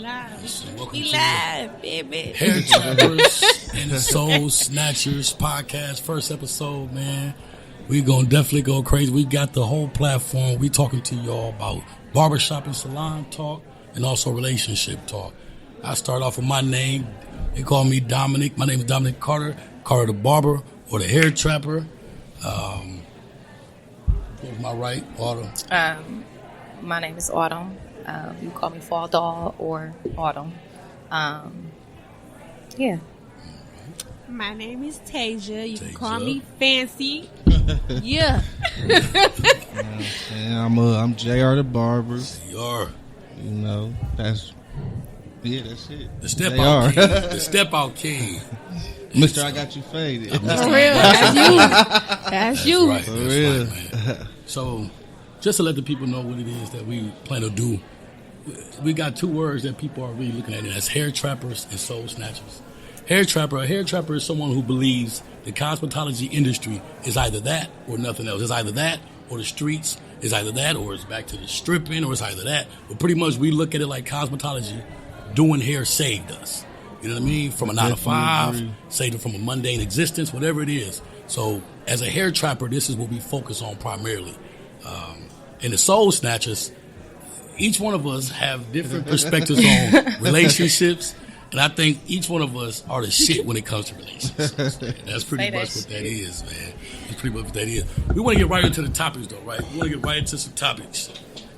Welcome We to live, baby. Hair Trappers and the Soul Snatchers podcast. First episode, man. We gonna definitely go crazy. We got the whole platform. We talking to y'all about barbershop and salon talk and also relationship talk. I start off with my name. They call me Dominic. My name is Dominic Carter. Carter the Barber or the Hair Trapper. Here's my right, Autumn. My name is Autumn. You call me Fall Doll or Autumn. Yeah. My name is Tasia. You can Tasia. call me Fancy. Yeah. I'm JR the Barber. CR. You know, that's it. The Step JR. Out King. The Step Out King. Mister, I got you faded. For real. That's you. That's you. Right, For that's real. right, man. So, just to let the people know what it is that we plan to do, we got two words that people are really looking at. That's hair trappers and soul snatchers. A hair trapper is someone who believes the cosmetology industry is either that or nothing else. It's either that or the streets. It's either that or it's back to the stripping, or it's either that. But pretty much we look at it like cosmetology, doing hair saved us. You know what I mean? From a 9 to 5, saved it from a mundane existence, whatever it is. So as a hair trapper, this is what we focus on primarily. And the soul snatchers, each one of us have different perspectives on relationships. And I think each one of us are the shit when it comes to relationships. That's pretty much what that is, man. That's pretty much what that is. We want to get right into the topics, though, right? We want to get right into some topics.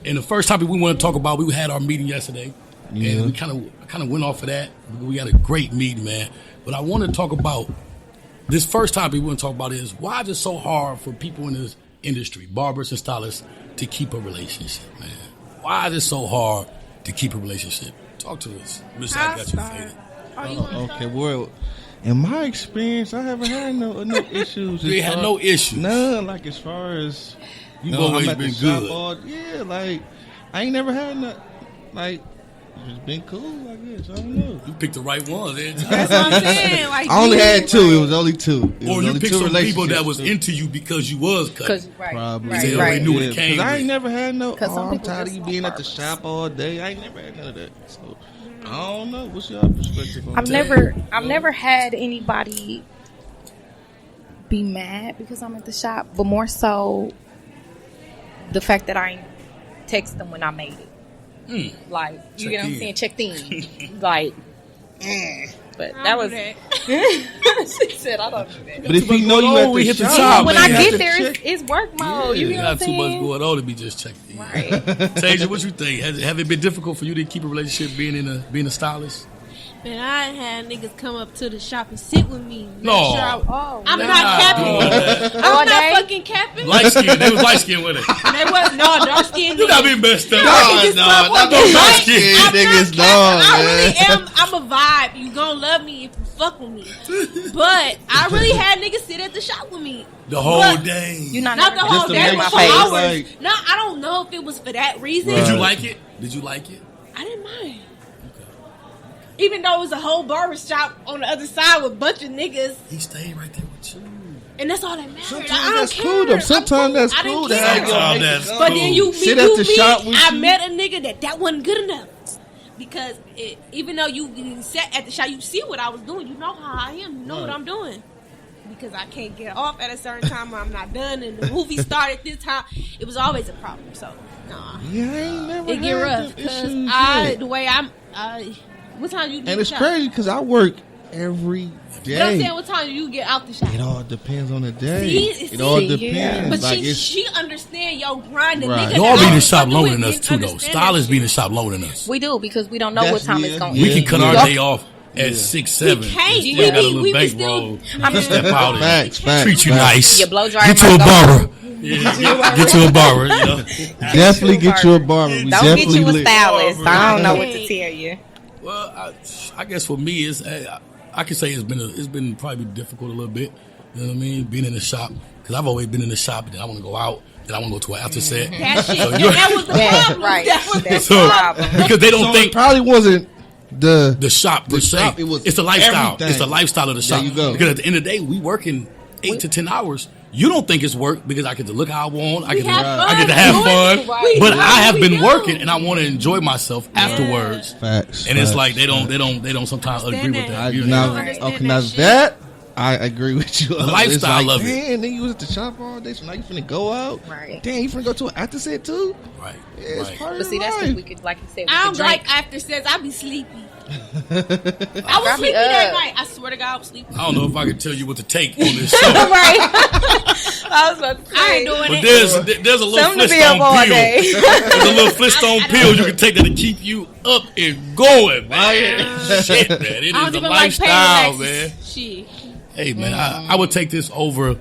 And the first topic we want to talk about, we had our meeting yesterday. And we kind of went off of that. We had a great meeting, man. But I want to talk about this first topic we want to talk about is why is it so hard for people in this industry, barbers and stylists, to keep a relationship, man? Why is it so hard to keep a relationship? Talk to us. Mister, I got you faded. Okay, well, in my experience, I haven't had no issues. You ain't had no issues. None, like as far as You've always I'm at been the shop good. like I ain't never had no, like it's been cool. I guess I don't know. You picked the right one, man. That's what I'm saying. Like, I only had two. It was only two. It Or was you only picked two some people that relationships. was into you because you was cutting. Probably. They already knew what it Yeah, came 'cause I with. ain't never had no. 'Cause some I'm people tired of just you want being at the barbers. shop all day. I ain't never had none of that. So I don't know. What's your perspective on I've that? never had anybody be mad because I'm at the shop, but more so the fact that I ain't text them when I made it. Like, you get what I'm saying? Checked in. Like, but that was. She said, I don't do that. But if you know you at we the hit the shop, shop, When man. I You have get to there, it's work mode. You You get what I'm got too much saying? going on to be just checked in. Right. Tasia, what you think? Have it been difficult for you to keep a relationship being a stylist? Man, I had niggas come up to the shop and sit with me. Make No. sure I'm They're not not capping. doing that. I'm All not day? fucking capping. Light skin. They was light skin with it. They was no dark skin. You got me messed up. not those light light skin skin niggas, no, I really man. am. I'm a vibe. You gonna love me if you fuck with me. But I really had niggas sit at the shop with me. The whole But- day. You're not Not the never whole to day, make but for face, hours. like- No, I don't know if it was for that reason. Did Right. you like it? Did you like it? I didn't mind. Even though it was a whole barber shop on the other side with a bunch of niggas, He stayed right there with you. and that's all that matters. Sometimes I don't that's care. cool, though. I'm Sometimes that's I didn't cool to care. have your Sometimes niggas that's come. But then you Sit meet at the shop with I you. met a nigga that wasn't good enough. Because even though you sat at the shop, you see what I was doing. You know how I am. You know what I'm doing. Because I can't get off at a certain time or I'm not done. And the movie started this time. It was always a problem. So, nah. Yeah, I ain't never It get had rough. them Because issues, the way what time you leave and the it's shop? crazy because I work every But I'm saying, day. what time do you get out the shop? It all depends on the day. See, It all yeah. depends. But Like it's she understand your grind. The Right. nigga Y'all that be in I the was shop fucking longer with than us didn't too, though. understand Stylists that be in the shit. shop longer than us. We do because we don't know That's- what time yeah. it's going We to can cut our Y'all- day off at 6, 7. We can't. Still We got a be- little we be bankroll. still- Step out and facts. treat you nice. Your blow dryer Get to a might go- barber. Yeah, get to a barber. You know? definitely get you a barber. We Don't get definitely you a lit. stylist. I don't know what Right. to tell you. Well, I guess for me, I can say it's been probably difficult a little bit. You know what I mean? Being in the shop, because I've always been in the shop, and then I want to go out, then I want to go to an after set. That shit. So And you're- that was the Yeah, problem. right. That was That's the So, the problem. problem. because they don't So think it probably wasn't the shop per the se. shop, it was It's the lifestyle. everything. It's the lifestyle of the shop. There you go. Because at the end of the day, we working 8 to 10 hours. You don't think it's work because I get to look how I want. I get to have have fun. fun. Right. But I have been We do. working, and I want to enjoy myself afterwards. Facts. And it's facts. like they don't sometimes agree with that. I, You now, know? understand okay, now that shit. that I agree with you. The It's lifestyle like, of it. damn, then you was at the shop all day, so now you finna go out. Right. Damn, you finna go to an after set too. Right. Yeah, it's right. part of But see, the that's life. because we could, like you said, we I could don't drink. like after sex. I be sleepy. I was Got me sleepy that up. night. I swear to God, I was sleepy. I don't know if I can tell you what to take on this show. Right. I was about to say. I ain't doing But it. there's a little Something to be up all Flintstone pill. day. There's a little Flintstone pill you can take that to keep you up and going, man. Shit, man. It I is don't a even like pain lifestyle, man. relaxes. Shit. Hey, man, I would take this over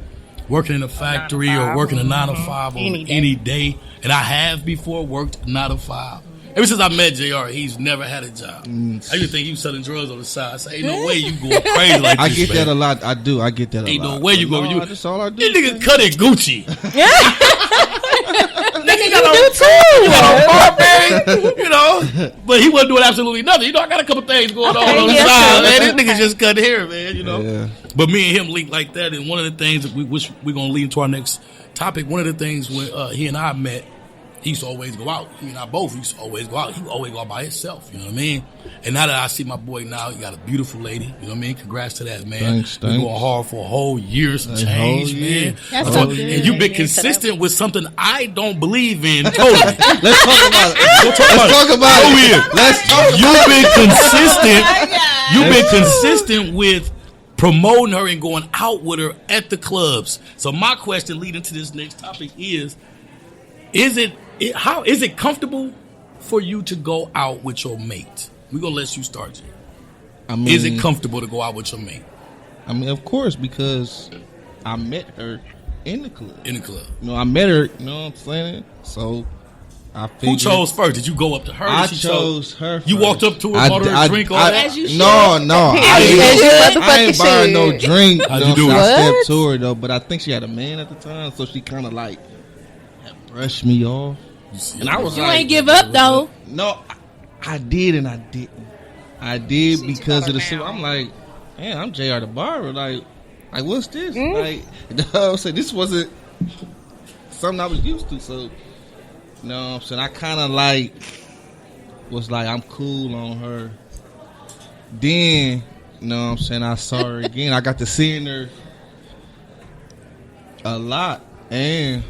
working in a factory or working a 9 to 5 over any day. And I have before worked a 9 to 5. Ever since I met JR, he's never had a job. I used to think he was selling drugs on the side. I say, ain't no way you going crazy like I this, get man. that a lot. I do. I get that a Ain't lot. no way you But go. no, You, that's all I do. these niggas cut it Gucci. You know, but he wasn't doing absolutely nothing. You know, I got a couple things going on the side, man. This nigga just cut hair, man. You know, Yeah. but me and him linked like that. And one of the things that which we're gonna lead into our next topic. One of the things when he and I met, he used to always go out. He and I both used to always go out. He would always go out by himself. You know what I mean? And now that I see my boy now, he got a beautiful lady. You know what I mean? Congrats to that, man. Thanks, Been thanks. going hard for a whole year, some A change, whole year. man. That's So- so good. and you've been Into that. consistent with something I don't believe in. Totally. Let's talk about it. Let's talk about Go it. here. Let's talk about You've been consistent. Oh You've been consistent with promoting her and going out with her at the clubs. So my question leading to this next topic is it comfortable for you to go out with your mate? We're gonna let you start, Jay. I mean, Is it comfortable to go out with your mate I mean, of course, because I met her in the club. in the club? You know, I met her. You know what I'm saying? So I figured. Who chose first? Did you go up to her? I Did she chose her. You first. walked up to her, bought her a drink, all that? As you should. No, As you I motherfucking ain't buying no should. drink. How'd know you do what I'm it? saying? I What? stepped to her though, but I think she had a man at the time, so she kind of like had brushed me off. And I was You like, ain't give up though. no, I did and I didn't. I did She because took of the her shit. down. I'm like, man, I'm JR the barber. Like what's this? Like, you know what I'm saying? This wasn't something I was used to. So, you know what I'm saying? I kind of like was like, I'm cool on her. Then, you know what I'm saying? I saw her again. I got to seeing her a lot. And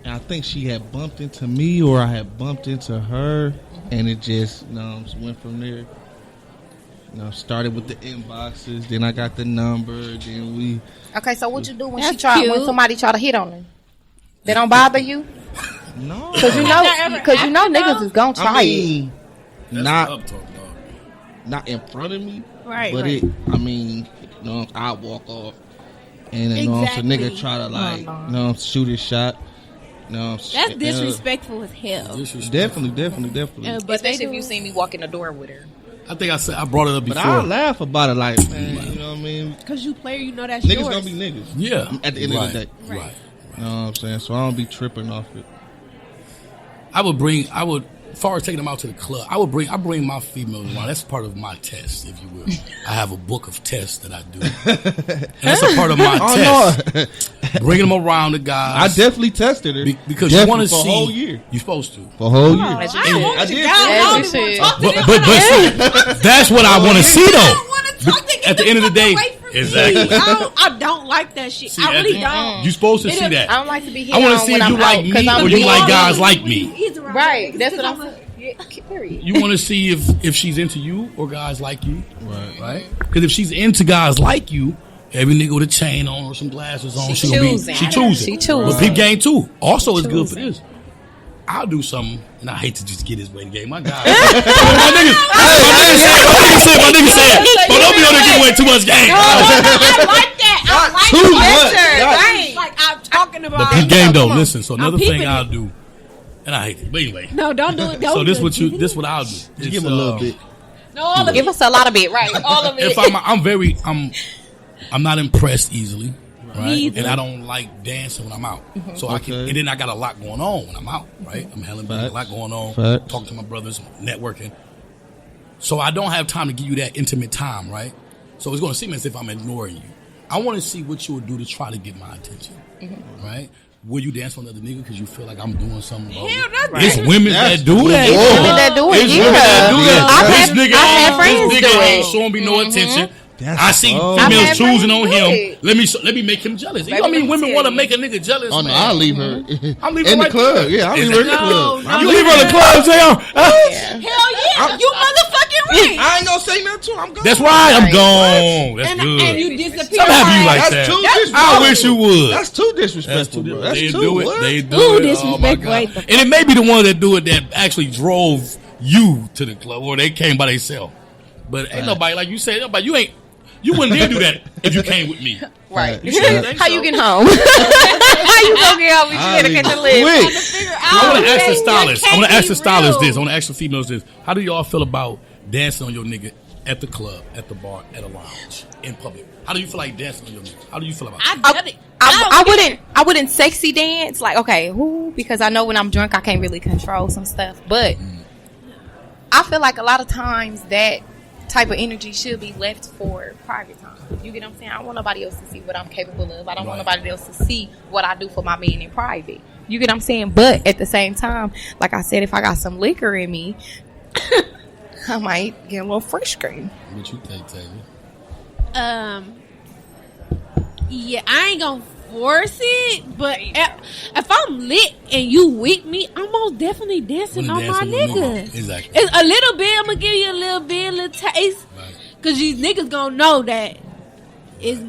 I think she had bumped into me or I had bumped into her. And it just, you know, went from there. You know, started with the inboxes. Then I got the number. Then we... Okay, so what you do when That's when cute. somebody try to hit on her? They don't bother you? No. Cause you know niggas is gonna try I it. mean, That's not what I'm talking about. not in front of me, Right, but right. I mean, you know, I walk off, and you know, if a nigga try to like, you know, shoot his shot, you know, That's disrespectful as hell. Disrespect. Definitely. But they Especially if do. you see me walk in the door with her. I think I brought it up But before. I laugh about it, like, man, you know what I mean? Because you player, you know that's Niggas yours. gonna be niggas. Yeah. At the end of the day. Right. You know what I'm saying? So I don't be tripping off it. As far as taking them out to the club, I bring my females around. That's part of my test, if you will. I have a book of tests that I do. And that's a part of my test. No, Bringing them around the I guys. definitely tested her. Because you want to for see. a whole year. You're supposed to. For a whole year. As you I should. want I you did. guys. I As don't you even should. talk to But them. see, that's what I want to see, I though. don't want to talk to At the end of the day, exactly. I don't like that shit. See, I at really the- don't. You're supposed to It see is- that. I don't like to be hit I want on to see when if you I'm like out, me 'cause I'm or you big. like guys like me. He's around Right. me. That's what Because I'm saying. Yeah, period. You want to see if she's into you or guys like you, Right. right? Because if she's into guys like you, every nigga with a chain on or some glasses on, She gonna choosing. She choosing. She choosing. But peep game too. Also, is good for this. I'll do something, and I hate to just get his way in the game. My God, my niggas said, but don't be on there giving away too much game. I like that. I like too that. much. Right. Like I'm talking about. But peep game though. Listen, so another peeping thing I'll it. do, and I hate it. But anyway, No, don't do it. Don't so do it. this what I'll do. Just It's, give him a little bit. No, all of Give it. us a lot of it, right? All of it. If I'm not impressed easily, right? Neither. And I don't like dancing when I'm out. So I can, Okay. and then I got a lot going on when I'm out, right? I'm handling business, a lot going on, Facts. talking to my brothers, networking. So I don't have time to give you that intimate time, right? So it's going to seem as if I'm ignoring you. I want to see what you would do to try to get my attention. Right? Will you dance on another nigga because you feel like I'm doing something wrong? Hell, that's It's women that do that. Women that do it, It's women that do that. I've had friends this do nigga ain't it. showing me no attention. That's I see cold. females had choosing friends on do him. it. Let me make him jealous. You know what I mean? Women want to make a nigga jealous. Oh no, man. I'll leave her I'm leaving in the right club. there. Yeah, I'll leave her in the No, club. no. You leave her in the club, Jr. Hell yeah, you motherfucking right. I ain't gonna say nothing to her. I'm gone. That's right. I'm gone. That's And good. you disappear. I'm happy you like That's that. too I disrespectful. wish you would. That's too disrespectful, bro. That's they too do it. what? They do Ooh, it. disrespectful Oh my God. ain't the- And it may be the one that do it that actually drove you to the club, or they came by themselves. But ain't nobody like you said. Nobody. You wouldn't dare do that if you came with me. Right. You shouldn't think How so. you get home? How you gonna get home? You I'll gotta leave catch a lift. quick. I want to ask the That stylist. I can't want to ask be the stylist real. this. I want to ask the females this. How do y'all feel about dancing on your nigga at the club, at the bar, at a lounge, in public? How do you feel like dancing on your nigga? How do you feel about I that? done it. I wouldn't sexy dance like okay, because I know when I'm drunk I can't really control some stuff. But I feel like a lot of times that type of energy should be left for private time. You get what I'm saying? I don't want nobody else to see what I'm capable of. I don't want Right. nobody else to see what I do for my man in private. You get what I'm saying? But at the same time, like I said, if I got some liquor in me, I might get a little fresh cream. What you think, Taylor? Yeah, I ain't gonna force it, but if I'm lit and you with me, I'm most definitely dancing Wanna on dance my on your nigga. nigga. Exactly. It's a little bit. I'm gonna give you a little bit, a little taste, Right. cause these niggas gonna know that it's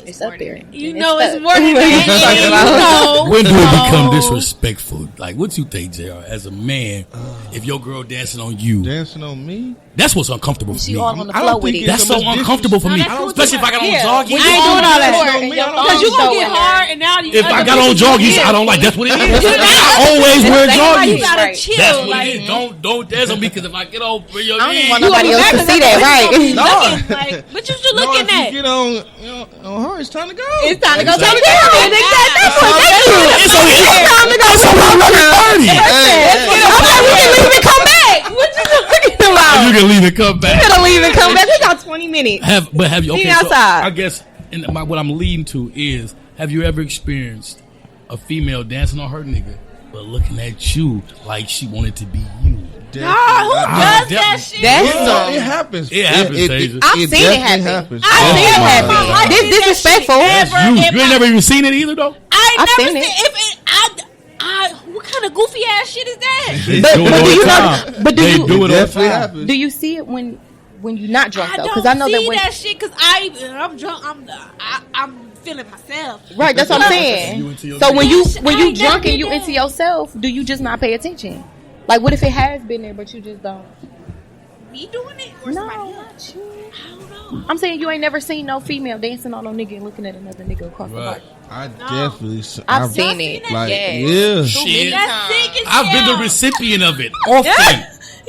It's more up there. than that. You And know it's it's up. more than that. And you know, When do it become so- disrespectful? Like, what you think, JR? As a man, if your girl dancing on you, Dancing on me? that's what's uncomfortable for She me. all on the I floor don't with think it. That's so much uncomfortable for No, me, that's cool especially if I got on Yeah. jogging. I ain't doing all that. Cause you gonna get hard, and now you. If I got on joggies, I don't like. That's what it is. I always wear That's why You joggies. gotta Right. chill. That's what like, it is. Don't dance on me because if I get on your I don't knee, want nobody else to see that, right? What you looking if at? you get on her, it's time to go. It's time to go take Exactly. care of it. That's what they do. it's only time to go. It's only 11:30. Okay, we can leave and come back. What you talking about? You can leave and come back. You gotta leave and come back. We got 20 minutes. Have you? Okay, Be so outside. I guess what I'm leading to is: have you ever experienced a female dancing on her nigga, but looking at you like she wanted to be you? Nah, who does de- that shit? That's It happens. It happens, Tasia. I've seen it definitely happen. happens. I've seen it my happen. God. This disrespectful. That's you. You ain't never even seen it either, though. I I've ain't never seen seen it. if it. What kind of goofy ass shit is that? They But do it do all you the know? time. But do They you do it all the Definitely time. happens. do you see it when you're not drunk I though? don't Because I know see that when that shit because I'm drunk. I'm feeling myself. right, that's what I'm You saying. into your So when you Bitch, when I you ain't never drunk and did you that. into yourself, do you just not pay attention? Like what if it has been there but you just don't? Me doing it or No, somebody else? not you. I don't know. I'm saying you ain't never seen no female dancing on no nigga and looking at another nigga across the Right. bar. I definitely. I've Y'all seen it. that Like, shit? yeah. Shit. That's sick as I've been hell. the recipient of it often.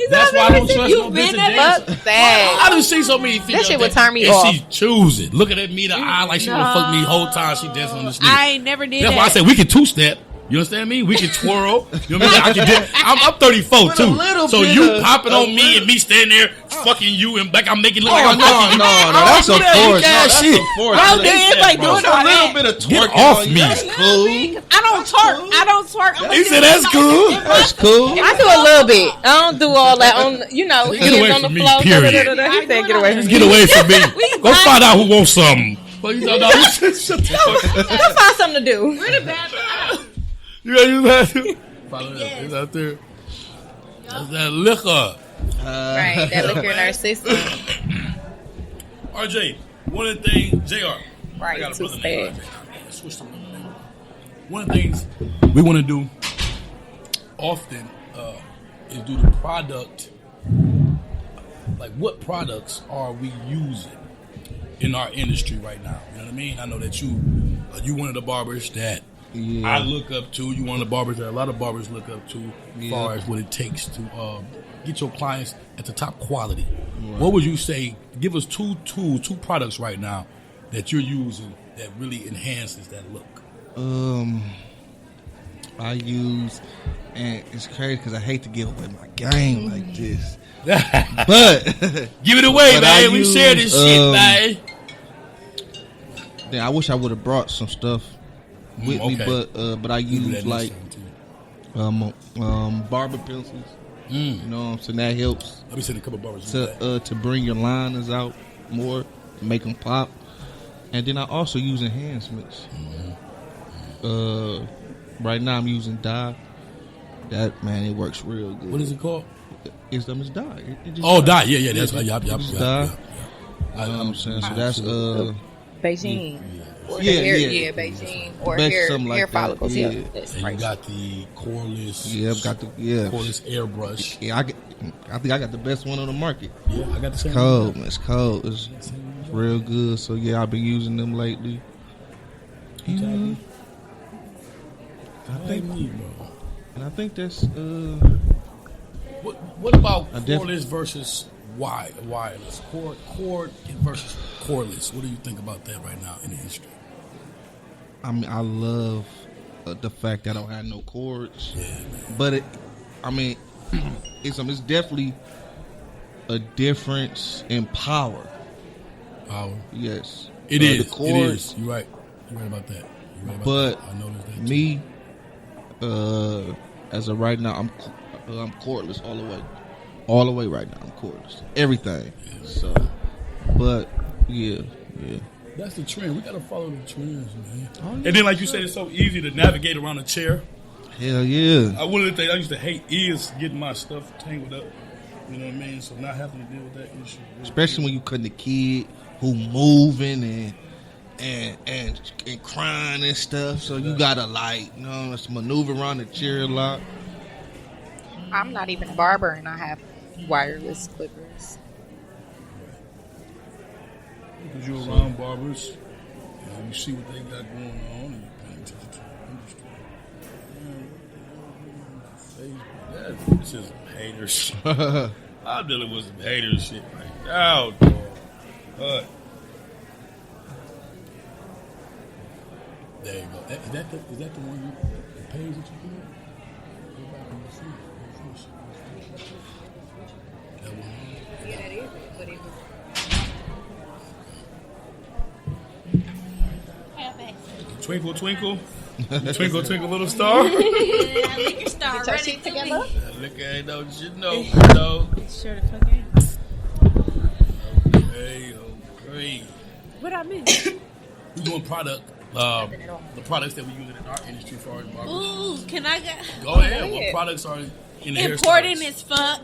That's why I don't trust no You've been bitch there, that Fuck that. I done seen so many females shit would that- turn me and off. she choose it. Looking at me in the eye like she want to fuck me the whole time she dancing on this nigga. I ain't never did That's that. why I said we can two-step. You understand me? We can twirl. You know what I mean? I can I'm 34 With a too. little So bit you of- popping a on me little- and me standing there fucking you and like I'm making it look Oh, like I'm fucking no, you. that's a do that, you force. No, cat that's shit. a force. I don't That's think it's that, like bro. doing It's a all little that. bit of Get twerking off on you. me. That's cool. I don't twerk. I don't twerk. I'm He said that's cool. That's cool. I do a little bit. I don't do all that on Get hands away on the from me, floor. period. He said get away from me. Get away from me. We Go got- find out who wants something. But you know, no, shut the fuck up. Go find something to do. We're the bad. You gotta use that. Follow that. It's out there. That's that liquor. Right, that liquor in our system. RJ, one of the things, JR. Right, I got a too brother sad. named RJ. Switch to another name. One of the things we want to do often is do the product. Like, what products are we using in our industry right now? You know what I mean? I know that you one of the barbers that I look up to. You one of the barbers that a lot of barbers look up to as far as what it takes to get your clients at the top quality. Right. What would you say? Give us two products right now that you're using that really enhances that look. I use, and it's crazy because I hate to give away my game like this, but Give it away, But I man. We use, share this shit, man. everything. I wish I would have brought some stuff with me, okay. but I We'll do use that like next time, too. barber pencils. You know what I'm saying? That helps Let me send a couple barbers. to bring your liners out more, make them pop. And then I also use enhancements. Right now I'm using dye. That man, it works real good. What is it called? It's dye. It just Dye. Yeah, that's right. Yup. It's dye. You know what I'm saying? So that's Beijing. Or Yeah, hair, yeah. Beijing. Or Best hair, something like hair that, follicles. yeah. Yeah. That's And right. you got the cordless. Yeah, I've got the cordless airbrush. Yeah, I think I got the best one on the market. Yeah, I got the same. Cold, man. It's cold. It's real good. So yeah, I've been using them lately. Exactly. I think, bro. and I think that's What about I def- cordless versus wireless? Cord versus cordless. What do you think about that right now in the industry? I mean, I love the fact that I don't have no cords. Yeah, man. But it's definitely a difference in power. Power. Yes, It The is. It cords, is. You're right. You're right about that. You're right about But that. I noticed that. me, as of right now, I'm cordless all the way right now. I'm cordless, everything. So, but yeah. That's the trend. We gotta follow the trends, man. Oh, yeah. And then, like you said, it's so easy to navigate around a chair. Hell yeah. One of the things I used to hate is getting my stuff tangled up. You know what I mean? So not having to deal with that issue. Especially when you cutting the kid who moving and crying and stuff. So you gotta let's maneuver around the chair a lot. I'm not even a barber, and I have wireless clippers. Because you're around barbers, and you see what they got going on, and you're paying attention to the industry. Yeah, this is haters. I'm dealing with some haters shit right now, dog. But there you go. Is that the one the page that you did? Go back and see it. That one. Yeah, that is. But it was. Twinkle, twinkle. Twinkle, twinkle, little star. Yeah, liquor star Get your ready shit to together. leave. Look at it, don't you know? Sure the fuck ain't. Okay. What I miss? We're doing the products that we use in our industry for our barbers. Ooh, can I get Go ahead. ahead. What products are in the important hairstyles? as fuck?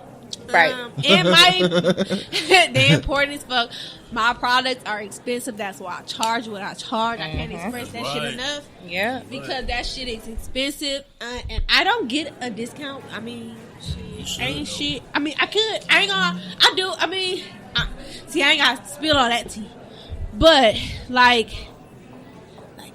Right. And they're important as fuck. My products are expensive. That's why I charge what I charge. I can't express that shit Right. enough Yeah. because that shit is expensive, and I don't get a discount. I mean, shit, should, ain't though. shit. I mean, I could. I ain't gonna. I do. I mean, see, I ain't gotta spill all that tea, but like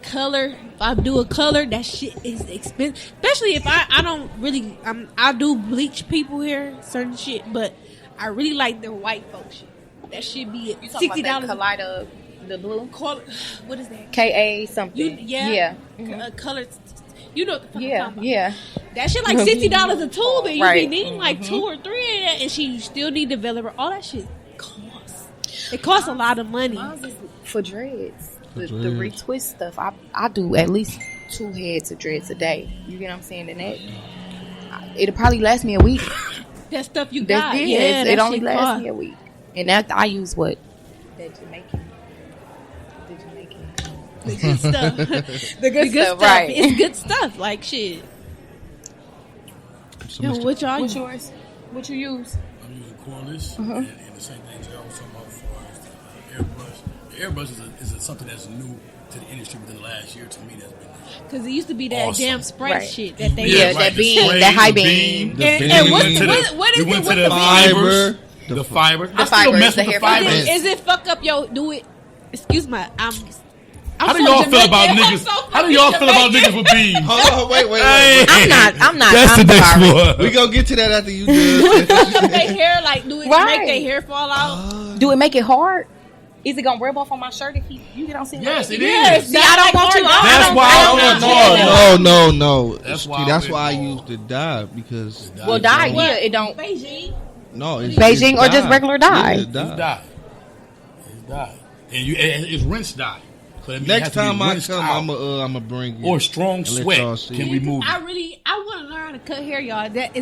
color. If I do a color, that shit is expensive. Especially if I don't really. I do bleach people here, certain shit, but I really like the white folks shit. That should be You talking $60. about that Kaleido, the blue? Call it, what is that? KA something. Yeah. Mhm. Color. You know what the fuck I'm Yeah. talking about. Yeah. That shit like $60 a tube, and you Right. be needing like 2 or 3 of that, and she still need developer. All that shit costs. It costs a lot of money. Mine is for dreads. The dreads. retwist stuff. I do at least 2 heads of dreads a day. You get what I'm saying? And that it'll probably last me a week. That stuff you That's got, it. yeah, It that only shit lasts cost. me a week. And that I use what? That Jamaican. The Jamaican. The good stuff. The good stuff, right. It's good stuff. Like shit. So Yo, Mr. what y'all What's use? yours? What you use? I'm using cordless, and the same thing Jay was talking about as far as the airbrush. The airbrush is something that's new to the industry within the last year. To me, that's been Because it used to be that Awesome. damn spray Right. shit that they Yeah, use. that the beam, spray, that high the beam. And, beam. and We what, went to what the- is we it went with to the the fibers? The fiber. The I still fibers, mess the with the hair fibers. fibers. Is it fuck up your do it? Excuse my. How do y'all feel about niggas? How do y'all feel about niggas with beams? Hold on, wait. Hey. I'm not. That's I'm the next sorry. one. We gonna get to that after you do. They hair like do it Right. make their hair fall out? Do it make it hard? Is it gonna rub off on my shirt if you get on scene? Yes, it Yes. is. See, I don't want you. That's why I I'm don't not No. That's See, why that's I'm why I involved. use the dye because Well, dye, yeah, it don't. Beijing. no, it's Beijing it's or just dye. regular dye? Yeah, It's dye. It's dye. And it's rinse dye. So that means it Next has to be time I rinsed come, out. I'm a bring you. Or strong and let sweat y'all see. can remove it. I want to learn how to cut hair, y'all. That's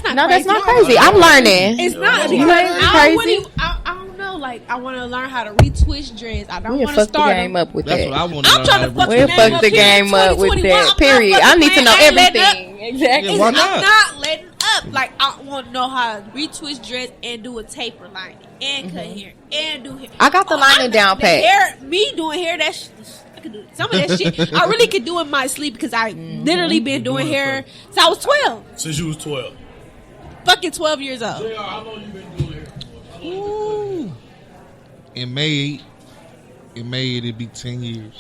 not No, crazy. that's not crazy. I'm learning. It's not You because ain't I don't crazy. really- I don't know. Like I want to learn how to retwist dreads. I don't We'll want to fuck the start game them. up with That's that. what I want to I'm learn. trying to how fuck We'll the fuck up the here in game up with 2021. that. I'm Period. not I need to know fucking playing. I ain't letting up. everything. Exactly. Yeah, why I'm not? not letting up. Like I want to know how to retwist dreads and do a taper lining and cut hair and do hair. I got the lining down the pat. Hair, me doing hair. I could do some of that shit. I really could do in my sleep because I literally been doing hair since I was 12. Since you was 12. Fucking 12 years old. JR, how long you been doing hair? Ooh. In May it'd be 10 years.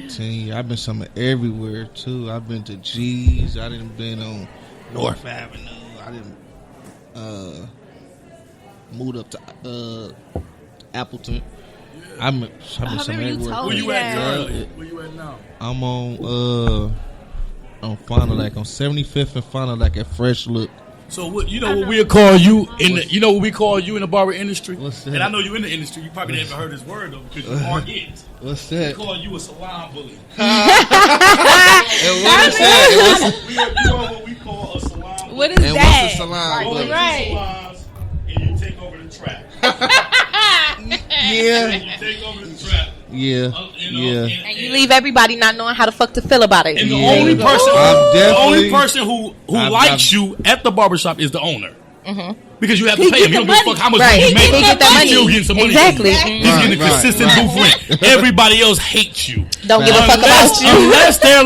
10 years. I've been somewhere everywhere too. I've been to G's. I didn't been on North Avenue. I didn't moved up to Appleton. I've been somewhere remember you everywhere. told Where you me at that. currently? Where you at now? I'm on Fond du Lac on 75th and Fond du Lac at Fresh Look. So what what we'll call you in the what we call you in the barber industry? What's that? And I know you in the industry. You probably never heard this word though because you are it. What's We that? call you a salon bully. And what is that? You are what we call a salon bully. What is And that? what's a salon Go bully? into Right. salons and you take over the trap. Yeah. You take over the trap. Yeah. Yeah. And you leave everybody not knowing how the fuck to feel about it. And the Yeah. only person, I'm the only definitely- person who I'm- likes you at the barbershop is the owner. Because you have to pay him. get You don't the give a money. fuck how much Right. money He you make. get that He's money. still getting some money. Exactly. From you. He's getting a Right, consistent right. booth rent. Everybody else hates you. Don't give a fuck about you. Unless they're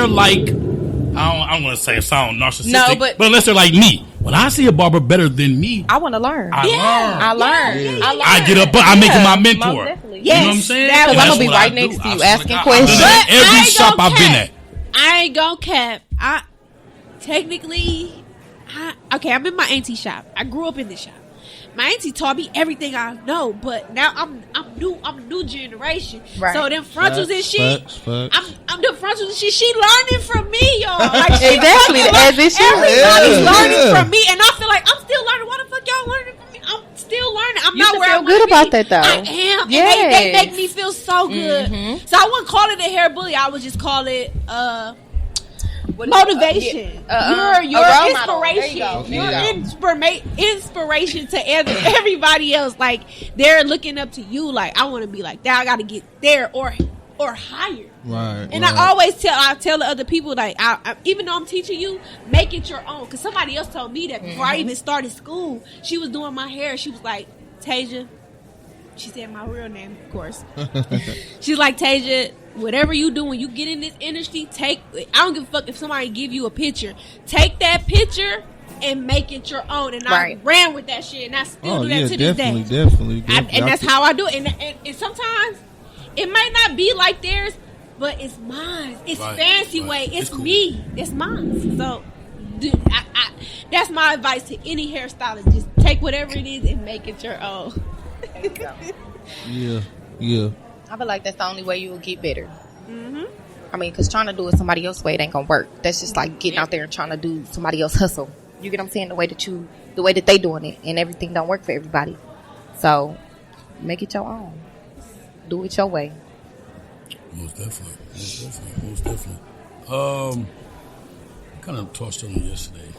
like, No. I don't want to say it sound narcissistic, No, but- unless they're like me. When I see a barber better than me, I want to learn. I learn. I learn. Yeah. I learn. I get up, I make him my Yeah, mentor. most definitely. You know what I'm Yes, saying? that- And 'Cause that's I'ma be what right I next do. to you I swear asking God, questions. I've done it at I every ain't shop gonna I've been cap. at. I ain't gonna cap. Technically, I'm in my auntie shop. I grew up in this shop. My auntie taught me everything I know, but now I'm new generation. Right. So them frontals and shit, Facts. I'm the frontals and shit. She learning from me, y'all. Like she Exactly, fucking as it should. Everybody's Yeah. learning Yeah. from me, and I feel like I'm still learning. Why the fuck y'all learning from me? I'm still learning. I'm You not should where I feel wanna good about be. that, though. I am, and they Yes. make me feel so good. So I wouldn't call it a hair bully. I would just call it motivation. Your a role model. There you inspiration. go. There you Your inspiration to everybody else. Like they're looking up to you. Like I want to be like that. I got to get there or higher. Right. And right. I tell the other people like I even though I'm teaching you, make it your own. Because somebody else told me that before I even started school. She was doing my hair. She was like, Tasia. She said my real name, of course. She's like, Tasia, whatever you do when you get in this industry, I don't give a fuck if somebody give you a picture. Take that picture and make it your own. And Right. I ran with that shit, and I still do that to this day. definitely. And that's how I do it. And sometimes it might not be like theirs, but it's mine. It's Right, fancy right. way. It's It's cool. me. It's mine. So that's my advice to any hairstylist. Just take whatever it is and make it your own. Yeah. Yeah. I feel like that's the only way you will get better. I mean, because trying to do it somebody else's way, it ain't gonna work. That's just like getting out there and trying to do somebody else's hustle. You get what I'm saying? The way that they doing it, and everything don't work for everybody. So make it your own. Do it your way. Most definitely. Kind of touched on it yesterday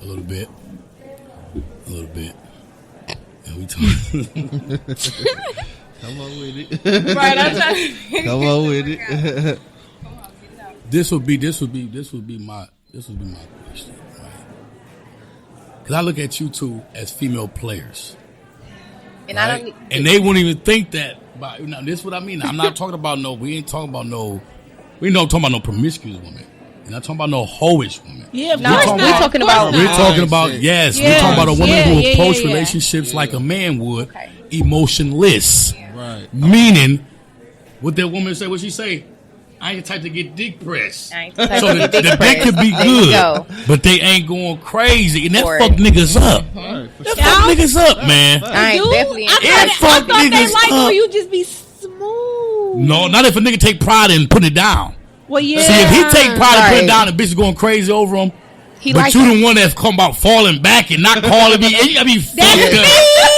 a little bit. And we talked. Come on with it. Right. I'm trying. Come on with it. This would be my question, right? Because I look at you two as female players, And I right? don't. And they wouldn't even think that. But now, this is what I mean. I'm not talking about we ain't talking about we don't talking about no promiscuous woman. We're not talking about no hoish woman. Yeah, No, we're talking about. We're talking about Mindset. we're talking about a woman who Yeah, approach yeah. relationships like a man would, Okay. emotionless. Right. Meaning, what that woman say? What she say? I ain't the type to get dick pressed. I ain't the type So to the get dick dick pressed. could be There you good, go. but they ain't going crazy, and that Or- fuck niggas up. Right. That fuck niggas up, man. I ain't Dude, definitely. I fuck thought they niggas like up. when you just be smooth. No, not if a nigga take pride in putting it down. Well, yeah. See, if he take pride in putting Right. it down and bitch is going crazy over him, But you the one that's come about falling back and not calling me. You gotta be fucked up.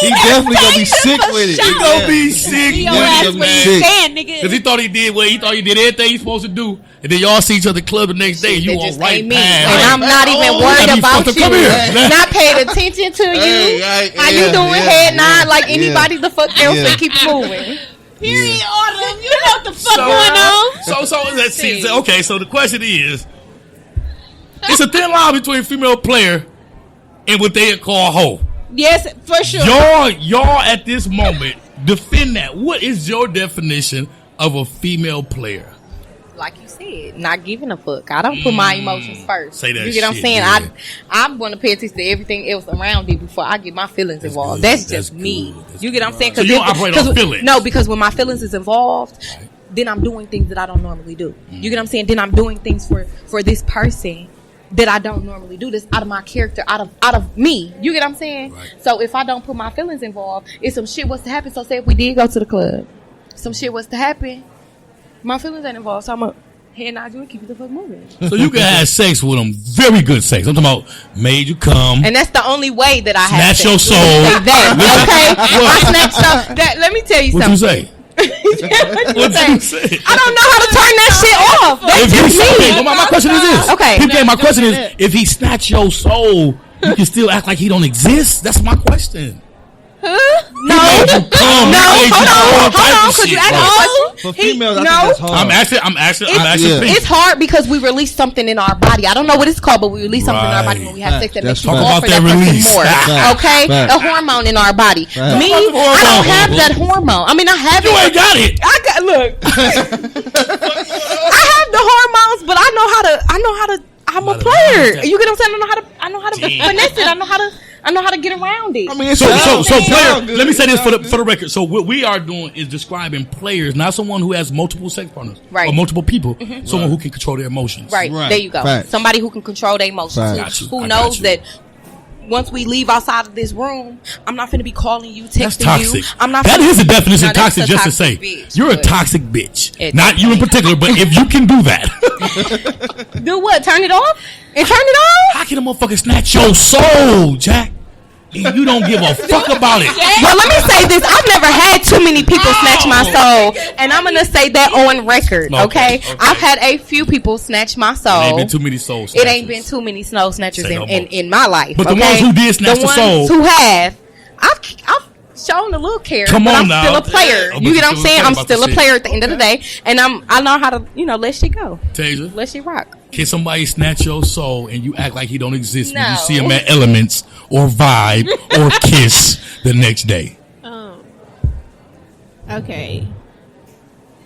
He definitely gonna be sick with it. He gonna be sick. Your Yeah, ass yeah, where man. you stand, nigga. Because he thought he did everything he's supposed to do. And then y'all see each other at the club the next day. You It on just right ain't me. past. And I'm not even Oh, worried gotta be about fucked up. you. Come here. Not paying attention to you. Hey, How you doing? Head nod like yeah. anybody the fuck else Yeah. and keep moving. Period. Autumn. You know what the fuck going on? So let's see. Okay, so the question is, it's a thin line between female player and what they call hoe. Yes, for sure. Y'all at this moment defend that. What is your definition of a female player? Like you said, not giving a fuck. I don't put my emotions first. Say that You get what I'm shit, saying? yeah. I'm going to pay attention to everything else around it before I get my feelings involved. good. That's That's just me. good. That's You get what I'm saying? So you don't operate on feelings? No, because when my feelings is involved, then I'm doing things that I don't normally do. You get what I'm saying? Then I'm doing things for this person that I don't normally do. This out of my character, out of me. You get what I'm saying? Right. So if I don't put my feelings involved, if some shit was to happen, so say if we did go to the club, some shit was to happen, my feelings ain't involved, so I'm a head nod you and keep it the fuck moving. So you can have sex with them, very good sex. I'm talking about made you come. And that's the only way that I have Snatch your sex. soul. Say that. Okay, What? I snatched up. That. Let me tell you What you something. say? What you say? I don't know how to turn that shit off. That's If he just me. well, my question is this. Okay. My question is, if he snatch your soul, you can still act like he don't exist? That's my question. No, made you come. no, He made you all hold type on, of because you shit, asked bro. me a question. For females, I think no. that's hard. I'm asking It's hard because we release something in our body. I don't know what it's called, but we release something in our body when we have sex that That's makes you right. go Talk for about that that person release. more. Right. Okay, Right. a hormone in our body. Right. Me, Talk about the I don't hormone. have that hormone. I mean, I have You it. ain't got it. I got look. I have the hormones, but I know how to. I'm a Gotta player. balance that. You get what I'm saying? I know how to Damn. finesse it. I know how to get around it. I mean, it's So it player. sound good. Let me say It this for sound the record. So what we are doing is describing players, not someone who has multiple sex partners Right. or multiple people. Someone who can control their emotions. Right. Right. There you go. Facts. Somebody who can control their emotions. Facts. Who, Got you. who I got knows you. that once we leave outside of this room, I'm not finna be calling you, texting That's toxic. you. I'm not. That finna- is the definition No, of that's toxic. a Just to say, bitch, you're a but- toxic bitch. Exactly. Not you in particular, but if you can do that, Do what? Turn it off? And turn it on? how can a motherfucker snatch your soul, Jack? And you don't give a fuck about it. Well, let me say this. I've never had too many people snatch my soul. And I'm going to say that on record, okay? Okay. I've had a few people snatch my soul. It ain't been too many souls. It ain't been too many snow snatchers Say no more. in my life. But the okay? ones who did snatch the ones soul- who have, I've shown a little care. Come but on I'm now. still a player. Oh, but You get what I'm you saying? still I'm about still the a shit. player at the end of the day, and I know how to let shit go, Tasia, let shit rock. can somebody snatch your soul and you act like he don't exist when you No. see him at Elements or Vibe or Kiss the next day? Okay.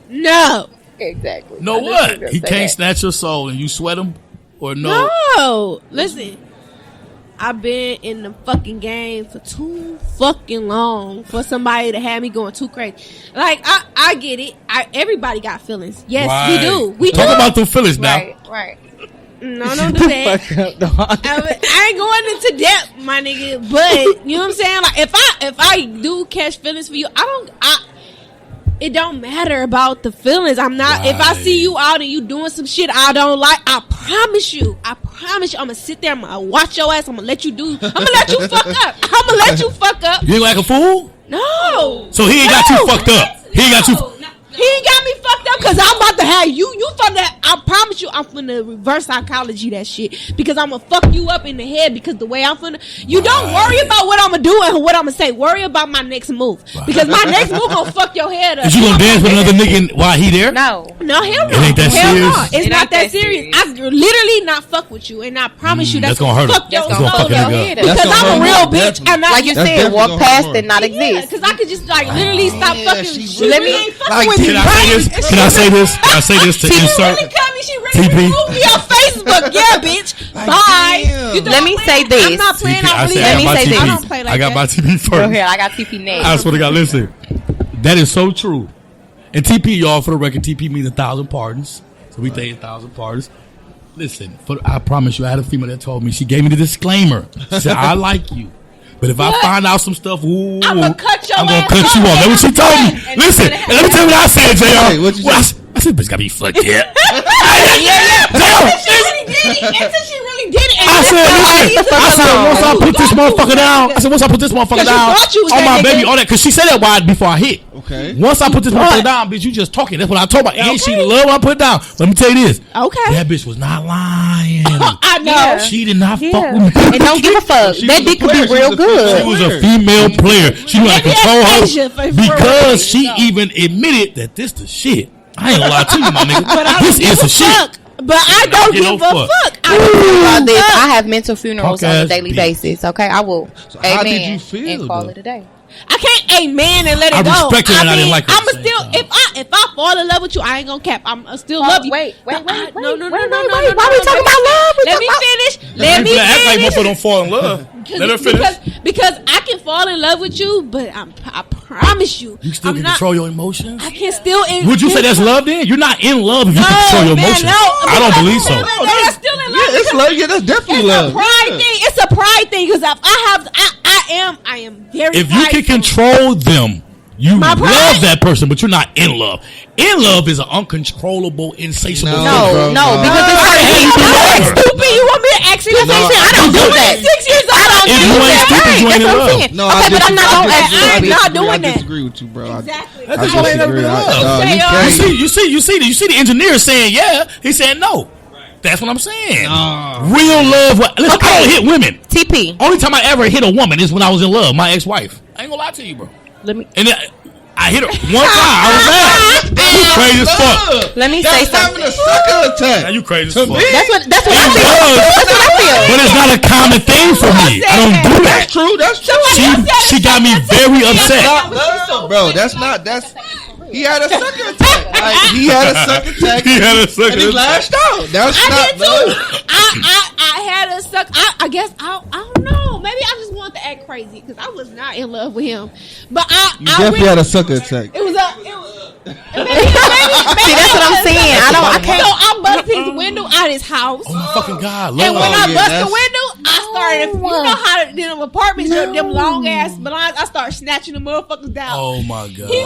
No. Exactly. No, I knew you what? were gonna He say can't that. snatch your soul and you sweat him? Or no? No. Listen. I've been in the fucking game for too fucking long for somebody to have me going too crazy. Like, I get it. Everybody got feelings. Yes, we Right. do. We Talk do. about them feelings now. Right. No, don't do that. I ain't going into depth, my nigga. But you know what I'm saying? Like, if I do catch feelings for you, it don't matter about the feelings. I'm not. If I see you out and you doing some shit I don't like, I promise you, I'm gonna sit there. I'm gonna watch your ass. I'm gonna let you fuck up. I'm gonna let you fuck up. You ain't like a fool? No. So he ain't got you fucked up. He ain't got you. He ain't got me fucked up because I'm about to have you. You fucked that. I promise you, I'm finna reverse psychology that shit because I'm gonna fuck you up in the head because the way I'm finna. You don't worry about what I'm gonna do and what I'm gonna say. Worry about my next move because my next move gonna fuck your head up. Is you gonna dance with another nigga while he there? No. No, hell no. It ain't that Hell no. serious? It's It not ain't that that serious. serious. I literally not fuck with you, and I promise you that's that's gonna hurt fuck him. your That's soul gonna fuck up. your head up. Because That's I'm a gonna real hurt him, bitch, definitely. and I Like you just said, walk past and not yeah, exist. because I could just like literally stop fucking. She Let really me- ain't fucking like, with Can me. I say this? Can I say this? Can I say this to She insert? really cut me. She really TP. removed me on Facebook. Yeah, bitch. Bye. damn. You think Let I'm me playing? say this. I'm not playing. I really Let me say this. I don't play like I got that. my TP first. Go ahead. I got TP next. I swear to God, listen. That is so true. And TP, y'all, for the record, TP means 1,000 pardons. So we take 1,000 pardons. Listen, I promise you, I had a female that told me, she gave me the disclaimer. She said, I like you. But if I What? find out some stuff, ooh, I'ma cut your I'm gonna ass cut you off off. That's what she told me. and Listen, then and let me tell you what I said, JR. Hey, what you Well, say? I said, bitch, gotta be fucked, yeah. Until she really did it. Until she really did it. I said, once I put this motherfucker down, on my baby, all that, because she said that wide before I hit. Okay. Once I put this motherfucker down, bitch, you just talking. That's what I told her. And she love when I put it down. Let me tell you this. Okay. That bitch was not lying. I know. Yeah. She did not fuck Yeah. with me. And don't give a fuck. That dick could be real She good. was a female player. She knew how to Maybe control that's her Asia for because she real. even admitted that this the shit. I ain't gonna lie to you, my nigga. But I This don't give is a the shit. fuck. But I don't give give a no fuck. fuck. I don't give About a this, fuck. I have mental funerals on a Punk-ass daily bitch. basis. Okay, I will. So how did amen you feel, and call though? it a day. I can't amen and let it I go. respect her and I didn't like her at I'm the same still time. if I fall in love with you, I ain't gonna cap. I'm still love you. Wait. No. Why we talking about love? Let me finish. Let me Act like finish. motherfucker don't fall in love. Let her finish. Because I can fall in love with you, but I promise you, You still I'm can not. control your emotions? I can still. Would you say that's love then? You're not in love if you can control your emotions. I don't believe so. That's still in love. Yeah, it's love. Yeah, that's definitely It's love. a pride thing. It's a pride thing because I am very. If you can prideful. control them, you My love pride. that person, but you're not in love. In love is an uncontrollable, insatiable No. feeling. No, because it's I hate certain you. things. Stupid. You want me to ask you the same No, thing? I don't do that. 6 years old. I don't If do you ain't that. stupid, you ain't in That's what I'm love. saying. No, Okay, but I'm not gonna ask disagree. I'm not doing I that. disagree with you, bro. Exactly. That's I just why they never disagree. been in love. No, you Say, can't. You see the engineer saying yeah. He's saying no. That's what I'm saying. Nah. Real love. Listen, I don't hit women. TP. Only time I ever hit a woman is when I was in love. My ex-wife. I ain't gonna lie to you, bro. Let me And then I hit her one time. I was mad. You crazy as fuck. let me say That's having something. a sucker Now attack. you crazy To as fuck. me? That's what I It feel. does. That's what I feel. But it's not a common thing for me. I don't do that. That's true. That's true. She got me very upset. Not love, bro. That's. He had a sucker attack. Like, he had a sucker attack. He had a sucker and he attack. lashed out. That's I not did too. love. I had a suck. I guess I don't know. Maybe I just wanted to act crazy because I was not in love with him. But You definitely had a sucker attack. It was maybe See, that's what I'm saying. I can't. So I busted his window out of his house. Oh my fucking God. And when Lord. I yeah, bust that's- the window, I started. You know how them apartments, them long ass blinds. I started snatching the motherfuckers down. Oh my God. He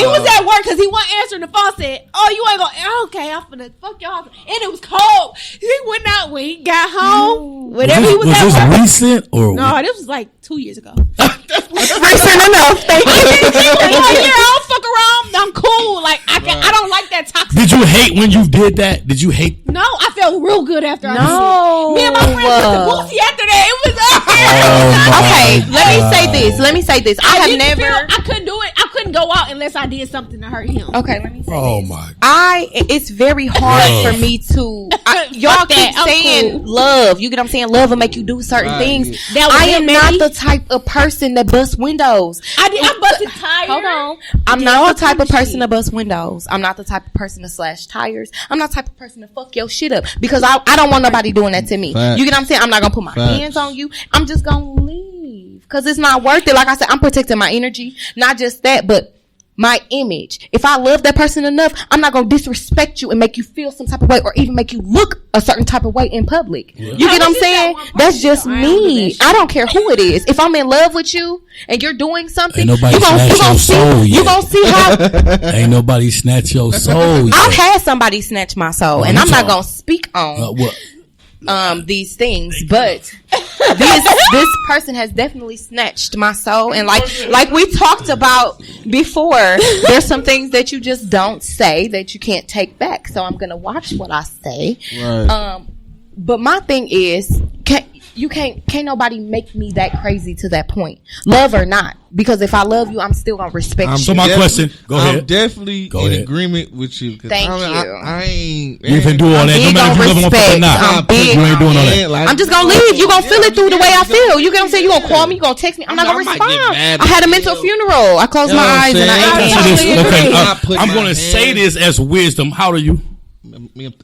was at work because he wasn't answering the phone. Said, "Oh, you ain't gonna? Okay, I'm finna fuck y'all." And it was cold. He went out when he got home. Whatever he was was at this work. recent or No, this was like 2 years ago. Recent enough. Thank you. 1 year, I don't fuck around. I'm cool. Like I don't like that toxic. Did you hate when you did that? Did you hate? No, I felt real good after I did No. it. Me and my friends went to Boosie after that. It was up there. Okay, let me say this. I have didn't never. I couldn't do it. I couldn't go out unless I did something to hurt him. Okay, let me say. Oh my. It's very hard Love. for me to. Y'all Fuck keep that. I'm saying cool. love. You get what I'm saying? Love will make you do certain Right. things. That was I him, am not baby. the type of person that busts windows. I busted tires. Hold on. I'm not the type of person to bust windows. I'm not the type of person to slash tires. I'm not the type of person to fuck your shit up because I don't want nobody doing that to me. Facts. You get what I'm saying? I'm not gonna put my Facts. hands on you. I'm just gonna leave because it's not worth it. Like I said, I'm protecting my energy. Not just that, but my image. If I love that person enough, I'm not gonna disrespect you and make you feel some type of way or even make you look a certain type of way in public. You get what I'm saying? That's just me. I don't care who it is. If I'm in love with you and you're doing something, Ain't nobody you snatched your soul you yet. gonna see how Ain't nobody snatch your soul yet. I've had somebody snatch my soul, and you I'm not talking? gonna speak on What? these things, but this person has definitely snatched my soul, and like we talked about before, there's some things that you just don't say that you can't take back. So I'm gonna watch what I say. Right. But my thing is, can't nobody make me that crazy to that point, love or not. Because if I love you, I'm still gonna respect you. So my question, go I'm ahead. definitely Go in ahead. agreement with you. 'Cause Thank I you. I ain't. You can do all that. No big matter if on you love them or respect. not. I'm big You ain't doing all that. Like, I'm just gonna leave. You gonna feel it through the way I feel. You get what I'm saying? You gonna call me? You gonna text me? I'm not gonna I might get respond. mad I had a at mental you. funeral. I closed You know my what I'm eyes and saying? I I ate. Answer this. totally Okay, agree. Not putting I'm my going to hand- say this as wisdom. How old are you?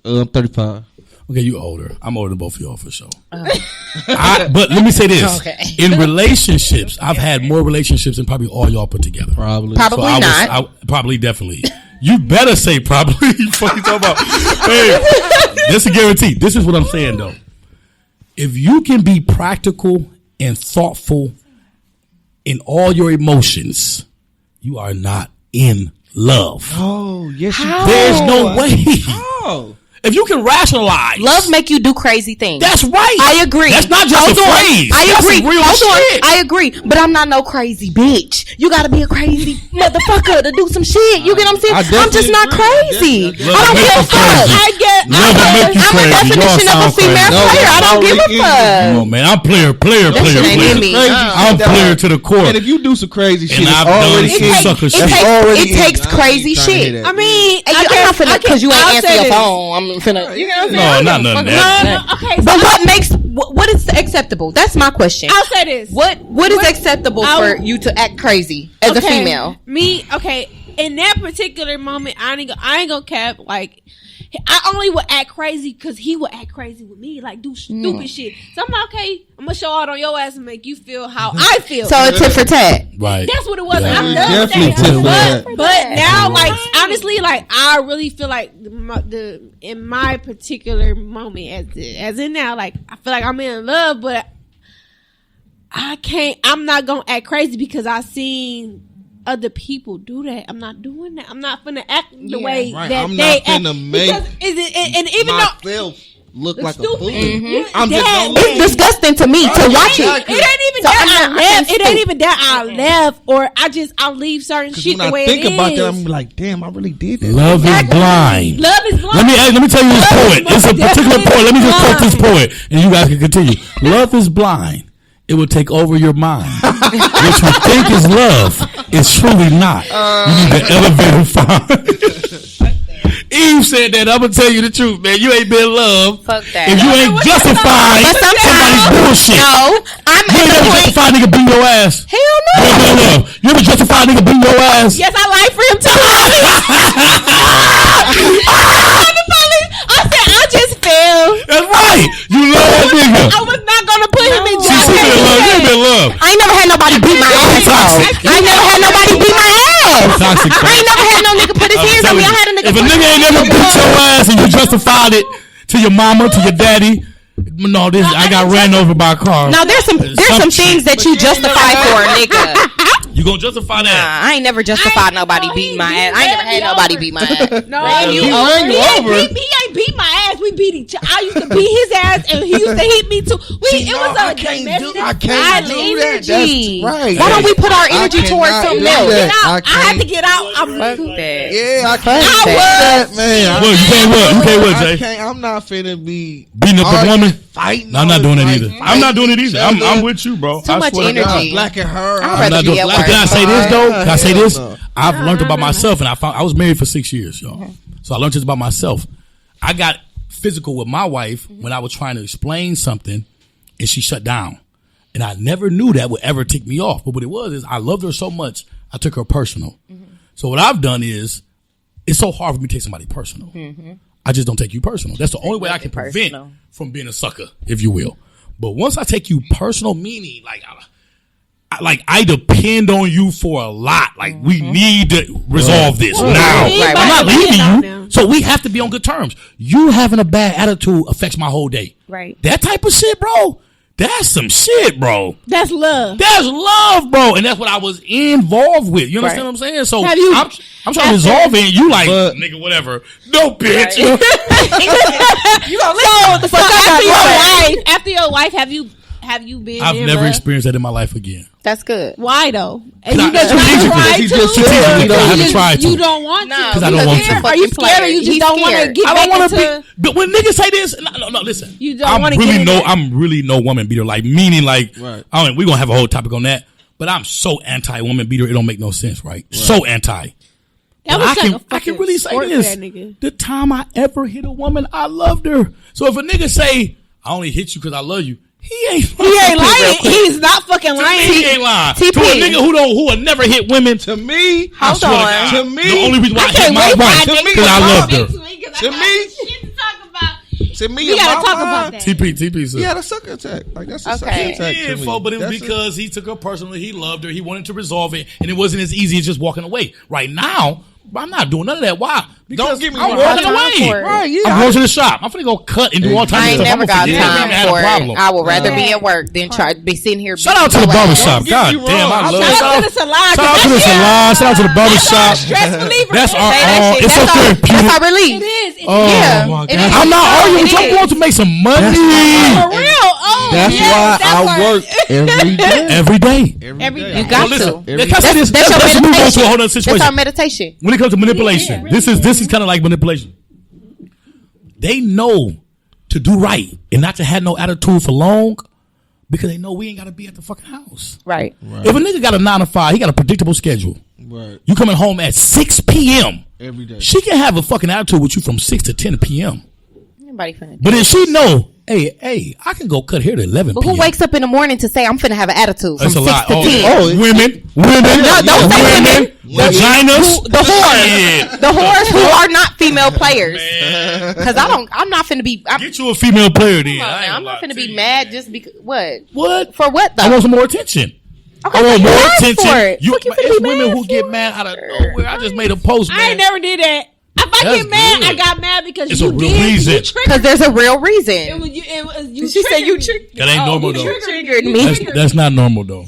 I'm 35. Okay, you older. I'm older than both of y'all for sure. But let me say this: Okay. in relationships, I've had more relationships than probably all y'all put together. Probably. Probably not. Probably, definitely. You better say probably. Fuck you talking about? Hey, that's a guarantee. This is what I'm saying though. If you can be practical and thoughtful in all your emotions, you are not in love. Oh, yes, you How? There's no way. Oh. If you can rationalize, Love make you do crazy things. That's right. I agree. That's not just a phrase. I That's agree. some real Hold on. shit. I agree. But I'm not no crazy bitch. You gotta be a crazy motherfucker to do some shit. You get what I'm saying? I'm just not crazy. Love I don't make give a you crazy. fuck. Love will make you I'm a crazy. definition Y'all of a sound female crazy. player. I don't give a Come fuck. on, man. I'm player. shit ain't in me. I'm player to the core. And if you do some crazy shit, And it's I've done already some in. sucker It shit. takes crazy shit. I mean, I'm not finna because you ain't I'll answer say your this. phone. I'm finna. You know what I'm saying? No, I don't not give a none of fuck that. about No, okay, so But what is acceptable? That's my question. I'll say this. What is acceptable for you to act crazy as a female? In that particular moment, I ain't gonna cap. Like, I only would act crazy because he would act crazy with me, like do stupid shit. So I'm like, okay, I'm gonna show out on your ass and make you feel how I feel. So a tit for tat. Right. That's what it was. Yeah. I love Definitely that. tit for tat. But now, like, honestly, like, I really feel like in my particular moment, as in now, like, I feel like I'm in love, but I'm not gonna act crazy because I seen other people do that. I'm not doing that. I'm not finna act the way Right. that I'm they not finna act. make And even though myself look like a stupid. fool. Mhm. I'm just That- gonna look. It's disgusting to me to watch it. it ain't even So that I'm I not- I left. can't It ain't speak. even that I left, or I leave certain Because shit when the way I think it about is. that, I'm like, damn, I really did that. Love is blind. Love is blind. Let me tell you this Love is poet. It's a most particular definitely poet. Let me just quote this blind. poet, and you guys can continue. Love is blind. It will take over your mind. What you think is love is truly not. You need to elevate and find. Eve said that. I'm gonna tell you the truth, man. You ain't been loved. Fuck that. If you ain't justified But somebody's bullshit. No, I'm You at ain't the never point. justified nigga beating your ass. Hell You no. ain't been loved. You ever justified nigga beating your ass? Yes, I like for him to I said I just fell. That's right. You love that nigga. I was not gonna put him in She jail. been loved. You ain't been loved. I ain't never had nobody beat my ass. Toxic. Though. I ain't never had nobody beat my ass. Toxic. I ain't never had no nigga put his hands on me. I had a nigga. If a put nigga his ain't hands never on me. beat your ass and you justified it to your mama, to your daddy, no, this I got ran over by a car. No, there's some things that you justify for a nigga. You gonna justify that? I ain't never justified nobody beating my ass. I ain't never had nobody beat my ass. No, Ran he you over. ran you over. ain't beat my ass. We beat each other. I used to beat his ass, and he used to hit me too. It was I a can't domestic do that. violence. energy. That's right. Why don't we put our energy towards cannot something do else? that. Get out. I had can't. to get out. Fuck that. Yeah, I can't. Fuck do that. that, man. What, you can't what? You can't what, I Jay? can't. I'm not finna be Beating up a arguing, woman? fighting. No, I'm not doing it either. Fighting I'm not doing it either. each I'm other. with you, bro. Too I much swear to God. energy. Black and her. I'd I'm rather not be doing. at But work. can I say this though? Can I say this? No. I've learned about myself, and I was married for 6 years, y'all. So I learned this about myself. I got physical with my wife when I was trying to explain something, and she shut down. And I never knew that would ever tick me off. But what it was is I loved her so much, I took her personal. So what I've done is, it's so hard for me to take somebody personal. I just don't take you personal. That's the only way I can prevent personal. from being a sucker, if you will. But once I take you personal, meaning I depend on you for a lot. Like we need to resolve this now. Right, I'm not right. leaving Now. you, so we have to be on good terms. You having a bad attitude affects my whole day. Right. That type of shit, bro. That's some shit, bro. That's love. That's love, bro, and that's what I was involved with. You understand Right. what I'm saying? So Have you- I'm trying to resolve it. And you like, But- nigga, whatever. No, bitch. You gonna listen the fuck After your wife, have you been? I've in never love? experienced that in my life again. That's good. Why though? And Nah, you just strategically, try he's to. just strategically, I haven't You- tried to. You don't want No, to. Because I don't want to. Are you scared or you just He's don't want to scared. get I don't back want to into? be. But when niggas say this, no, listen. You don't wanna really get in that. I'm really no woman beater. Like meaning, like Right. I mean, we're gonna have a whole topic on that. But I'm so anti woman beater. It don't make no sense, right? So anti. That But was I like can a fucking really say sport for this. that nigga. The time I ever hit a woman, I loved her. So if a nigga say I only hit you because I love you, he ain't. He ain't lying. He's not fucking lying. He ain't lying. TP. To a nigga who will never hit women. To me, I Hold swear to on. God, To me, the only reason why I hit can't my wait wife for that because I loved her. To me- to me, We in gotta my talk mind, about that. TP. He had a sucker attack. Like that's a Okay. sucker attack Yeah, to me. but it was That's because he took her personally. He loved her. He wanted to resolve it, and it wasn't as easy as just walking away. Right now, But I'm not doing none of that. Why? Because get me I'm wrong. walking I got time away. for it. Right, yeah. I'm going to the shop. I'm finna go cut and do all I types ain't of stuff. never got time had a for it. problem. I would rather be at work than try to be sitting here. Shout out to the beating your ass. barbershop. Don't get God me damn, I wrong. love Shout out to the salon. Shout out to the salon. Shout out to the barbershop. Stress reliever. That's our Say that all. shit. It's so That's our therapeutic. relief. It is. It Oh Yeah, my it God. is. I'm not arguing with you. It I'm is. going to make some money For real. Oh, That's yes, why that I part. work every day. every day. Every day. You got Listen, to. let's say this. That's your Let's move on to a meditation. whole other That's our situation. meditation. When it comes to manipulation, Yeah, this is kind of like manipulation. They know to do right and not to have no attitude for long because they know we ain't got to be at the fucking house. Right. If a nigga got a 9 to 5, he got a predictable schedule. Right. You coming home at 6 p.m. Every day. She can have a fucking attitude with you from 6 to 10 p.m. Nobody finna. But if she know, hey, I can go cut hair at 11 But p.m. who wakes up in the morning to say I'm finna have an attitude from That's a 6 lot. to 10? Women, don't say women, women. vaginas, The whores, Shit. the whores who are not female players. Because I'm not finna be. Get you a female player then. I ain't I'm gonna not lie finna to be you. mad just because. What? What? For what though? I want some more attention. Okay, I want so you more asked for attention. it. You, Fuck you finna it's be women mad who get for? mad out of nowhere. I just made a post, man. I ain't never did that. If I That's get mad, good. I got mad because It's you a real did. reason. You Because triggered. there's a real It reason. was you. She said you triggered me. That ain't normal though. You Triggered me. That's not normal though.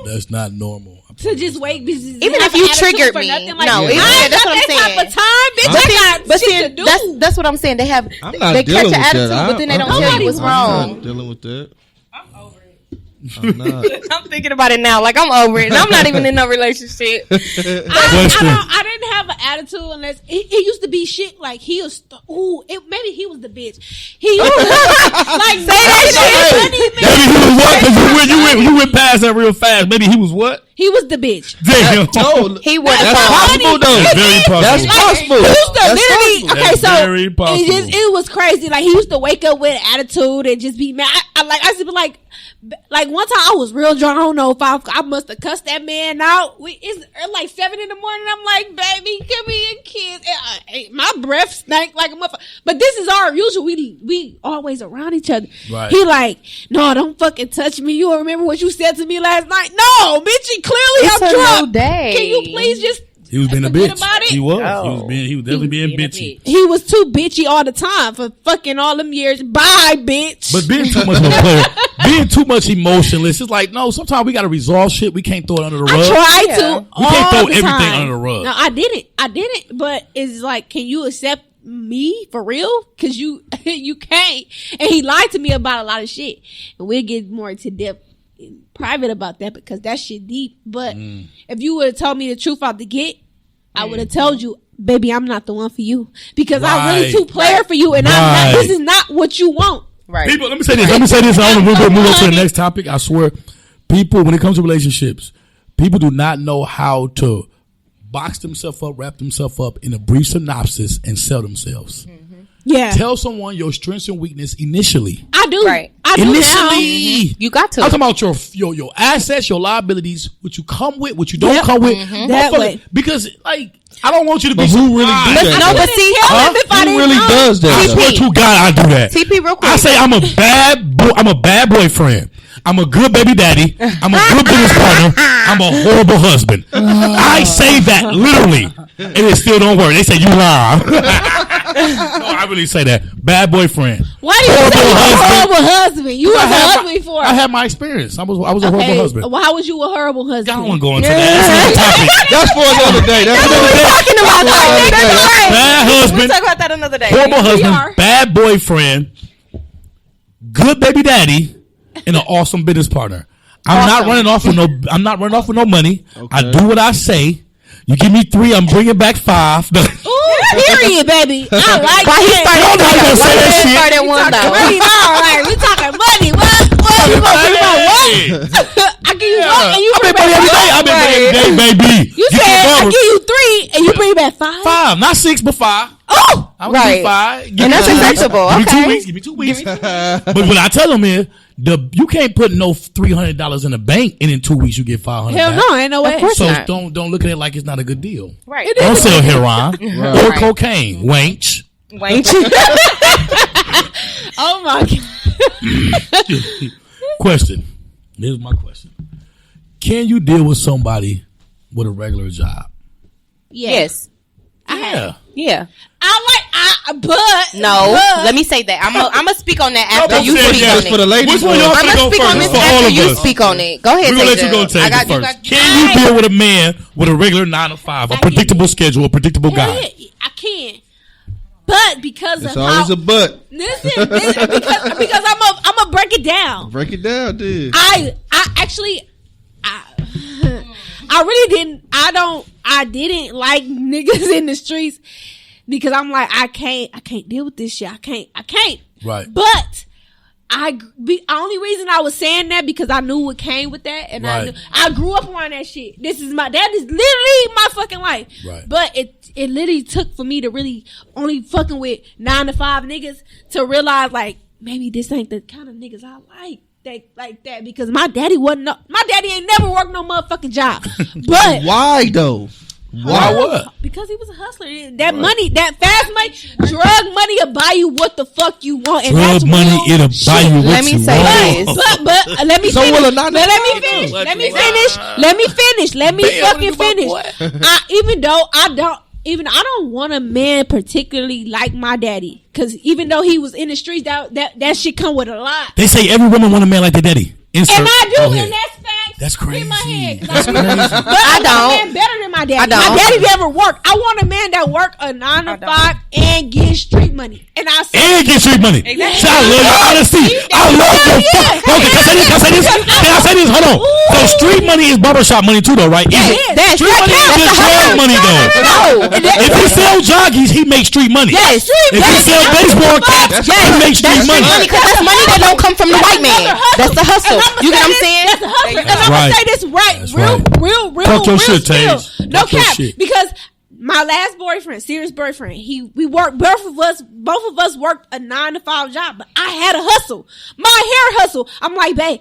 That's not normal. To just wait. Even if you triggered me, no, I yeah, ain't that's got what I'm that saying. type of time, bitch. I got But shit see, to do. that's what I'm saying. They have I'm not they dealing catch with your attitude, that. but then they don't I'm tell you what's not wrong. dealing with that. I'm over it. I'm not. I'm thinking about it now, like I'm over it, and I'm not even in no relationship. Question. I didn't have an attitude unless it used to be shit like he was. Maybe he was the bitch. He was like say that shit. Maybe he was what? Because you went past that real fast. Maybe he was what? He was the bitch. Damn. No, He would that's have possible though. That's very possible. That's Like, possible. He used to That's literally. possible. Okay, That's so very possible. it was crazy. Like he used to wake up with attitude and just be mad. I used to be like one time I was real drunk. I don't know if I must have cussed that man out. It's like 7 a.m. I'm like, baby, give me a kiss. My breath stank like a motherfucker. But this is our usual. We always around each other. Right. He like, no, don't fucking touch me. You don't remember what you said to me last night? No, bitch. Clearly It's I'm a drunk. new day. Can you please just? He was being a forget bitch. about it? He was. Oh. He was definitely being bitchy. He was too bitchy all the time for fucking all them years. Bye, bitch. But being too much of a player, being too much emotionless, it's like, no, sometimes we got to resolve shit. We can't throw it under the rug. I tried Yeah. to. We can't all throw the everything time. under the rug. No, I didn't. But it's like, can you accept me for real? Because you can't. And he lied to me about a lot of shit. And we'll get more into depth in private about that because that shit deep. But if you would have told me the truth out the gate, I would have told you, baby, I'm not the one for you because I'm really Right. too player for you, and I'm Right. not. This is not what you want. Right. People, let me say this. I want to move on to the next topic. I swear, people, when it comes to relationships, people do not know how to box themselves up, wrap themselves up in a brief synopsis, and sell themselves. Yeah, Tell someone your strengths and weakness initially. I do. Right. I do now. Initially, You got to. I'm talking about your assets, your liabilities, what you come with, what you don't Yep. come with. That Motherfucker, way. Because like I don't want you to be But who really surprised. do that? No, but I see, didn't tell him if I Who didn't really know. does that? I though? swear to God, I do that. TP real quick. I say I'm a bad boyfriend. I'm a good baby daddy. I'm a good business partner. I'm a horrible husband. I say that literally, and it still don't work. They say you lie. No, I really say that. Bad boyfriend. Why do you say Horrible you a husband. horrible husband? You was a I husband before. I had my experience. I was a horrible Okay, husband. well, how was you a horrible I husband? don't want to go into that. That's another topic. That's for another day. That's We're another day. talking about that. That's right. Bad We'll husband. talk about that another day. Horrible are. husband, bad boyfriend, good baby daddy, and an awesome business partner. I'm not running off with no money. I do what I say. You give me 3, I'm bringing back 5. Ooh, period, baby. I like Why he that. started? Y'all know how you say that Why he shit. started one though? Money, all right, we talking money. What? You gonna bring about what? I give you one, and you I've bring been money every back day. I've been money every day, baby. You Get said your I barber. give you 3, and you bring back 5. 5, not 6, but 5. Oh, I would do Right. 5. Give And me that's 2 weeks. acceptable. Give me 2 Okay. weeks. Give me 2 weeks. But what I tell them is, you can't put no $300 in the bank, and in 2 weeks you get $500. hell back. no, ain't no way. Of course So not. don't look at it like it's not a good deal. Right. Don't sell heroin or Right. cocaine, wench. Wait. Oh my god. Question. Here's my question. Can you deal with somebody with a regular job? Yes. Yeah. But let me say that. I'm gonna speak on that after you say speak yes on for the it. ladies. Which one y'all I'm finna gonna go speak on first? this For all after of you us. speak on it. Go ahead. We're gonna let you Tasia. go take I it got you. first. Can you deal with a man with a regular 9 to 5, a predictable schedule, a predictable hell guy? yeah, I can. But because It's of always how a butt. listen, because I'm gonna break it down. Break it down, dude. I really didn't. I didn't like niggas in the streets because I'm like, I can't deal with this shit. I can't. Right. But the only reason I was saying that because I knew what came with that, and Right. I grew up around that shit. That is literally my fucking life. Right. But it literally took for me to really only fucking with 9 to 5 niggas to realize like maybe this ain't the kind of niggas I like. Like that because my daddy ain't never worked no motherfucking job. But Why though? Why what? because he was a hustler. That money, that fast money, drug money will buy you what the fuck you want. And Drug that's money, real it'll buy you what Let me you say want. this. But let me So finish. will a 9 to Let 5 me finish. though. Let me finish. Let me finish. Let me Bam, fucking what about finish. what? Even though I don't want a man particularly like my daddy, because even though he was in the streets, that shit come with a lot. They say every woman want a man like their daddy. Insert. And I do, Go ahead. and that's facts. That's In my crazy. head. That's But crazy. I don't. want a man better than my daddy. I don't. My daddy never worked. I want a man that work a 9 to 5 and get street money. And I said, And get street money. Exactly. So I love your honesty. I love your fuck. Okay, can I say this? Can I say this? Hold on. So street money is barbershop money too, though, right? Yeah, That's Street money is just drug money, though. No. If he sell joggies, he makes street money. Yes. If he sell baseball caps, he makes street money. Because that's money that don't come from the white man. That's the hustle. And You get what I'm saying? That's a hustle. And That's I'm right. gonna say this right, That's real, right. real, Talk your shit, still. Tage. No Talk your cap, shit. because my last boyfriend, serious boyfriend, we worked. Both of us worked a 9 to 5 job, but I had a hustle. My hair hustle. I'm like, babe,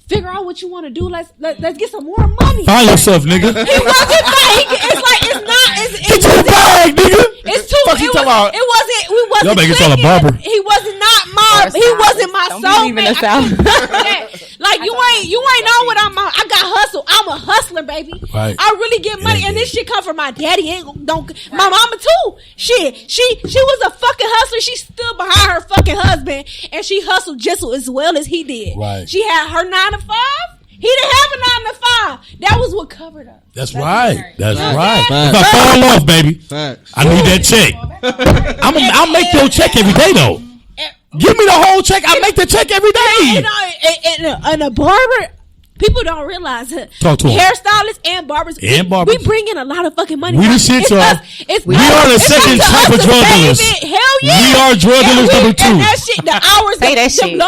figure out what you want to do. Let's get some more money. Find yourself, nigga. It wasn't like it's like it's not. Get to the bag, nigga. It's too. Fuck you It talking about? wasn't. We wasn't. Y'all better get y'all a clicking. barber. He wasn't not my. Or He style. wasn't my Don't be leaving soulmate. us out. Like you ain't know what I'm on. I got hustle. I'm a hustler, baby. Right. I really get money, Yeah, and yeah. this shit come from my daddy. My mama too. Shit, she was a fucking hustler. She stood behind her fucking husband, and she hustled just as well as he did. Right. She had her 9 to 5. He didn't have a 9 to 5. That was what covered us. That's right. That's Facts. right. Facts. If I fall off, baby, Facts. I need that check. I'll make your check every day, though. Give me the whole check. I make the check every day. And a barber, people don't realize it. Talk to 'em. Hairstylists and barbers. And barbers. We bring in a lot of fucking money. We the shit, It's y'all. us- it's We us- are the it's second up to type us of to drug save dealers. it. Hell yeah. We are drug dealers number 2. And that shit, the hours. Say that shit.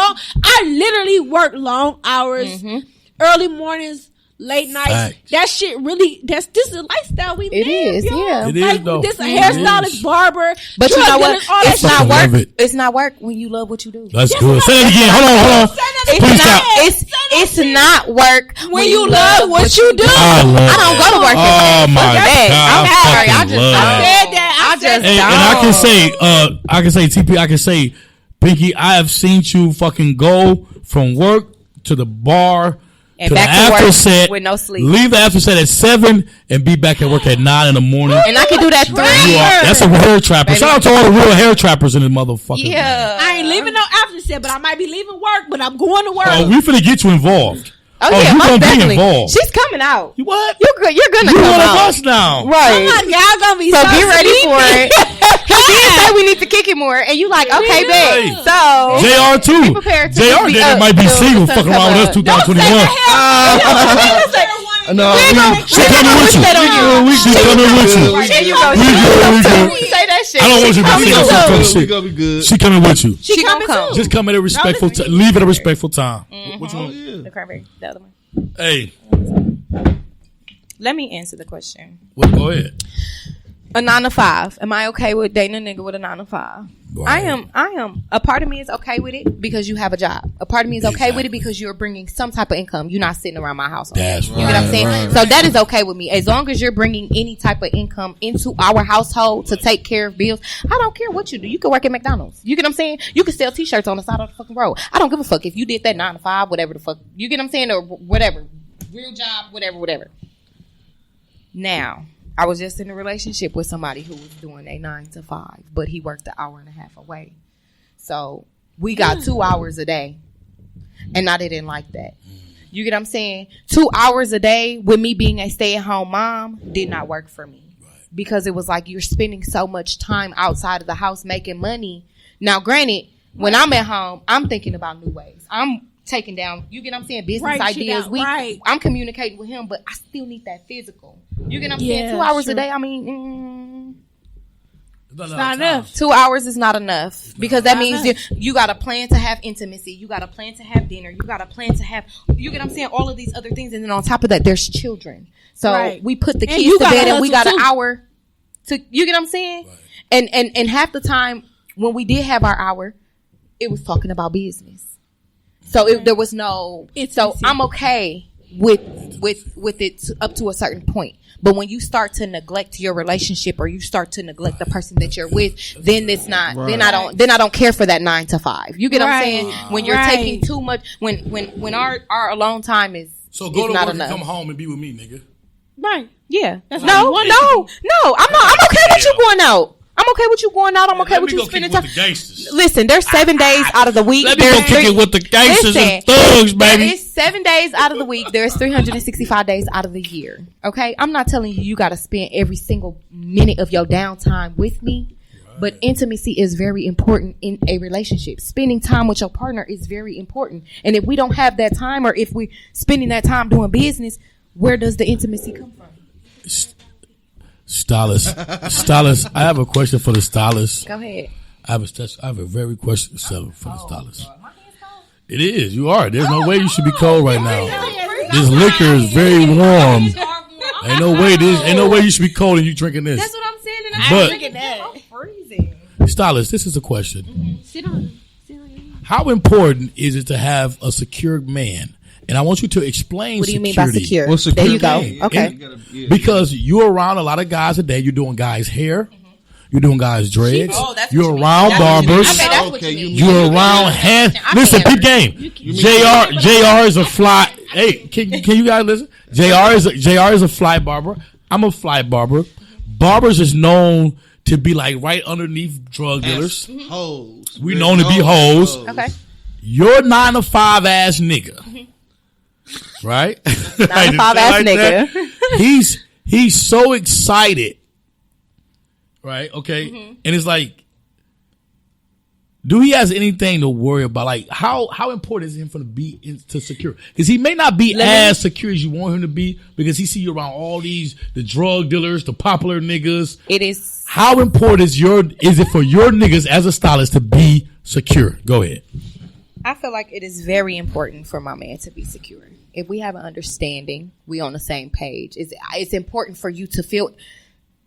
I literally work long hours, early mornings, late nights. Facts. That shit really. This is a lifestyle we It live. is, yo. yeah. It is, Like, though. This a It hairstylist, is. barber. But you drug know what? dealers, all that It's shit. not Love work. it. It's not work when you love what you do. That's good. Say that again. Hold on. It's Please not. stop. It's not work When you love what you do. I love I don't go to work Oh every day. my Fuck that. God. I'm sorry. I fucking just love don't. that. Said that. I said just And I can say, TP, I can say, Pinky, I have seen you fucking go from work to the bar And to the back to after work set, with no sleep. leave the after set at 7 and be back at work at 9 in the morning. And I can do that 3 You are, that's a hair trapper. Baby. Shout out to all the real hair trappers in this motherfucker. Yeah. I ain't leaving no after set, but I might be leaving work, but I'm going to work. Oh, we finna get you involved. Oh, Oh, yeah, you most gonna be definitely. involved. She's coming out. You what? You're good. You're gonna You come one of out. us now. Oh Right. my God, y'all gonna be So so be ready sleepy. for it. He did say we need to kick it more, and you like, okay, Hey. bet. So JR too. Be prepared to JR be did up might be till single, the sun fucking around with us come up. 2021. No, She coming with you. that on you. She coming with you. There you go. We good. Say that shit. I don't want you to She be coming single. too. Fuck we shit. gonna be good. She coming with you. She gonna coming come. too. Just come at a respectful time. Leave at a respectful time. Which Oh, one? yeah. The cranberry, the other one. Hey, Let me answer the question. well, go ahead. A 9 to 5. Am I okay with dating a nigga with a 9 to 5? Right. I am. A part of me is okay with it because you have a job. A part of me is okay with it because you're bringing some type of income. You're not sitting around my house. all day. That's You get what I'm right, saying? right, So that is okay with me. As long as you're bringing any type of income into our household to take care of bills, I don't care what you do. You can work at McDonald's. You get what I'm saying? You can sell t-shirts on the side of the fucking road. I don't give a fuck if you did that 9 to 5, whatever the fuck. You get what I'm saying? Or whatever. Real job, whatever. Now, I was just in a relationship with somebody who was doing a 9 to 5, but he worked an hour and a half away. So we got 2 hours a day, and I didn't like that. You get what I'm saying? 2 hours a day with me being a stay-at-home mom did not work for me. Because it was like you're spending so much time outside of the house making money. Now, granted, when I'm at home, I'm thinking about new ways. I'm taking down, you get what I'm saying, business ideas. I'm communicating with him, but I still need that physical. You get what I'm saying? 2 hours a day, I mean, it's not enough. 2 hours is not enough because that means you got a plan to have intimacy. You got a plan to have dinner. You got a plan to have, you get what I'm saying, all of these other things. And then on top of that, there's children. So we put the kids to bed and we got an hour to, you get what I'm saying? Right. And half the time when we did have our hour, it was talking about business. So there was no, so I'm okay with it up to a certain point. But when you start to neglect your relationship or you start to neglect the person that you're with, then it's not, then I don't care for that 9 to 5. You get what I'm saying? When you're taking too much, when our alone time is, so go to not work enough. And come home and be with me, nigga. Right. Yeah. No. I'm okay with you going out. I'm okay with you going out. I'm okay with you spending time. Listen, there's 7 days out of the week. Let me go kick it with the gangsters and thugs, baby. It's 7 days out of the week. There's 365 days out of the year. Okay? I'm not telling you got to spend every single minute of your downtime with me. Right. But intimacy is very important in a relationship. Spending time with your partner is very important. And if we don't have that time or if we're spending that time doing business, where does the intimacy come from? Stylist, I have a question for the stylist. Go ahead. I have a very question for the stylist. It is. You are. There's no way you should be cold right now. This liquor is very warm. Ain't no way you should be cold and you drinking this. That's what I'm saying. And I'm drinking that. I'm freezing. Stylist, this is a question. Mm-hmm. Sit on. How important is it to have a secured man? And I want you to explain what do you security. mean by secure? There you go. Okay. Because you're around a lot of guys today. You're doing guys' hair. You're doing guys' dreads. You're around barbers. You're around hands. Listen, big game. JR is a fly. Hey, can you guys listen? JR is a fly barber. I'm a fly barber. Barbers is known to be like right underneath drug dealers. Hoes. We known to be hoes. Okay. You're 9 to 5 ass nigga. Right? 9 to 5 ass nigga. He's so excited. Right? Okay. Mm-hmm. And it's like, do he has anything to worry about? Like, how important is it for him to be to secure? Because he may not be as secure as you want him to be because he see you around all the drug dealers, the popular niggas. It is. How important is it for your niggas as a stylist to be secure? Go ahead. I feel like it is very important for my man to be secure. If we have an understanding, we on the same page. It's important for you to feel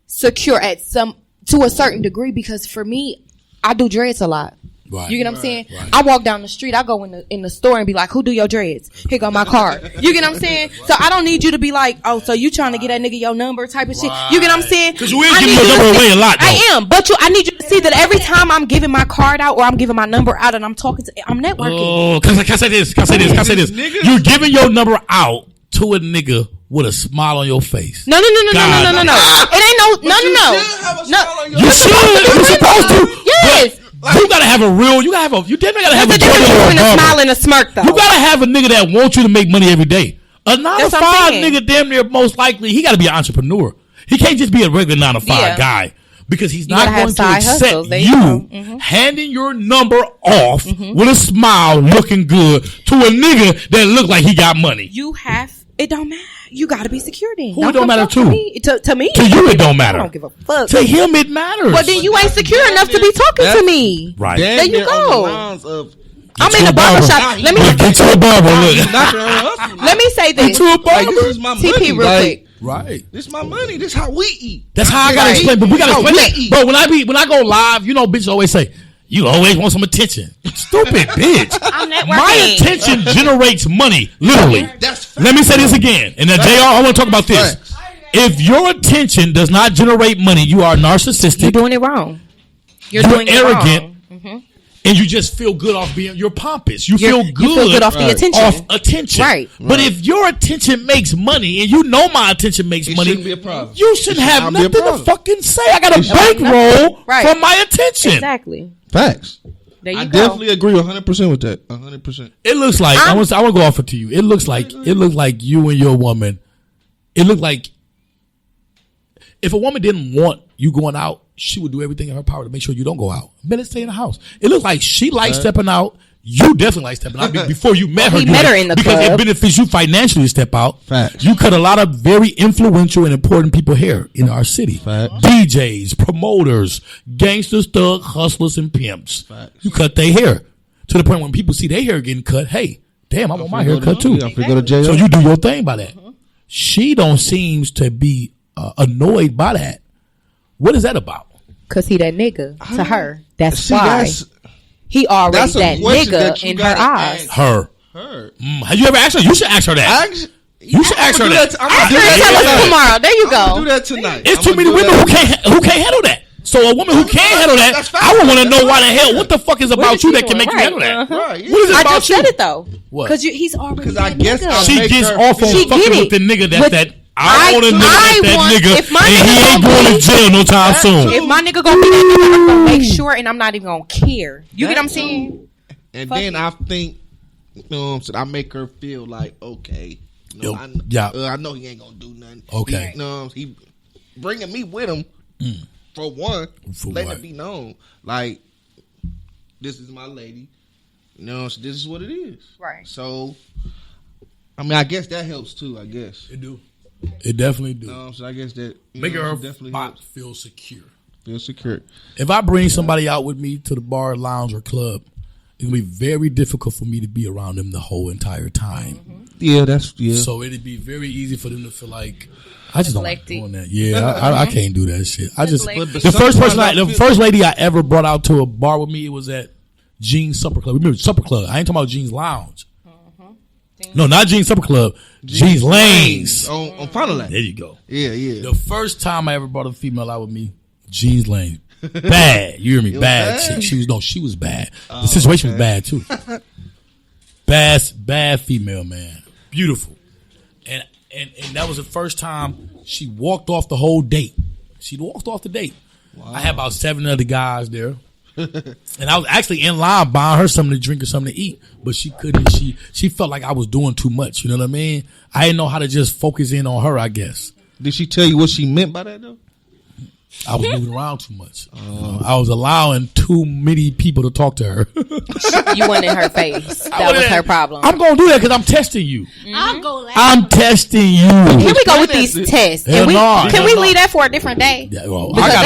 secure to a certain degree because for me, I do dreads a lot. Right, you get what I'm saying? Right. I walk down the street, I go in the store and be like, who do your dreads? Here go my card. You get what I'm saying? Right. So I don't need you to be like, oh, so you trying to get that nigga your number type of shit. You get what I'm saying? Because you ain't giving your number away a lot, though. I am, but I need you to see that every time I'm giving my card out or I'm giving my number out and I'm networking. Oh, can I say this? You're giving your number out to a nigga with a smile on your face. No. It ain't no. You should. You're supposed to. Yes. You gotta have you definitely gotta have a smile and a smirk though. You gotta have a nigga that wants you to make money every day. A 9 to 5 nigga damn near most likely, he gotta be an entrepreneur. He can't just be a regular 9 to 5 guy. Because he's not going to accept you handing your number off with a smile looking good to a nigga that look like he got money. It don't matter. You got to be secure then. Who it don't matter to? To me. To you it don't matter. I don't give a fuck. To him it matters. Well then you ain't secure enough to be talking to me. Right. There you go. I'm in the barbershop. Let me get to a barber. Let me say this. Get to a barber. This is my money. TP real quick. Right. This is my money. This is how we eat. That's how I gotta explain. But we gotta explain that. But when I go live, you know, bitches always say, you always want some attention. Stupid bitch. I'm networking. My attention generates money, literally. Let me say this again. And JR, I want to talk about this. If your attention does not generate money, you are narcissistic. You're doing it wrong. You're doing arrogant. and you just feel good off being, you're pompous. You feel good off the attention. Off attention. Right. But if your attention makes money, and you know my attention makes money, shouldn't be a problem. you shouldn't have not be a nothing to problem. fucking say. I got a bankroll Right. from my attention. Exactly. Facts. There you I go. definitely agree 100% with that. 100%. It looks like I want to go off it to you. It looks like you and your woman. It looked like if a woman didn't want you going out, she would do everything in her power to make sure you don't go out. Better stay in the house. It looks like she likes stepping out. You definitely like stepping out before you met her. He met her in the because club. it benefits you financially to step out. Facts. You cut a lot of very influential and important people hair in our city. Facts. DJs, promoters, gangsters, thugs, hustlers, and pimps. Facts. You cut their hair to the point when people see their hair getting cut. Hey, damn, I want my hair cut too. I'm finna go to jail. So you do your thing by that. She don't seems to be annoyed by that. What is that about? Cause he that nigga to her. That's See, why he already that's a that question nigga that you in her gotta eyes. ask. Her. Her. Have you ever asked her? You should ask her that. You should ask her that. I'm gonna do Tell us that tomorrow. There you I'm gonna do go. that tonight. It's I'm too gonna many do women that. who can't handle that. So a woman who can't handle that, That's fine. I would want to That's know why the fine. hell. What the fuck is about is you she that can doing? make you Right. handle that? Right. Yeah. What is it I about just you? said it though. What? Because he's already Because I that guess nigga. I'll She make gets her off on She fucking get with the it. nigga With- that I want a nigga I that want- nigga, if my and he nigga ain't gonna going to be- jail no time soon. If my nigga gonna be that nigga, I'm gonna make sure, and I'm not even gonna care. You get what I'm saying? And Fuck then it. I think, you know what I'm saying, I make her feel like, okay, you know, Yo, I know he ain't gonna do nothing. Okay. He bringing me with him for one, For letting what? it be known, like, this is my lady. You know, so this is what it is. Right. So, I mean, I guess that helps too. I guess. It do. It definitely do. So I guess that Making her definitely spot helps. feel secure. Feel secure. If I bring somebody out with me to the bar, lounge, or club, it's gonna be very difficult for me to be around them the whole entire time. Yeah, So it'd be very easy for them to feel like I just don't like Selective. doing that. Yeah, I can't do that shit. I just But the first lady I ever brought out to a bar with me, it was at Jean's Supper Club. Remember Supper Club? I ain't talking about Jean's Lounge. No, not Jean's Supper Club. Jean's Lanes. on Final Lane. There you go. Yeah. The first time I ever brought a female out with me, Jean's Lane. Bad. You hear me? was Bad bad? chick. She was bad. The situation was bad too. Bad female, man. Beautiful. And that was the first time she walked off the whole date. She walked off the date. Wow. I had about 7 other guys there. And I was actually in line buying her something to drink or something to eat, but she couldn't. She felt like I was doing too much. You know what I mean? I didn't know how to just focus in on her, I guess. Did she tell you what she meant by that though? I was moving around too much. I was allowing too many people to talk to her. You went in her face. That was her problem. I'm going to do that because I'm testing you. I'm going to I'm testing you. Here we go with these tests. Hell no. Can we leave that for a different day? Yeah, well, Because I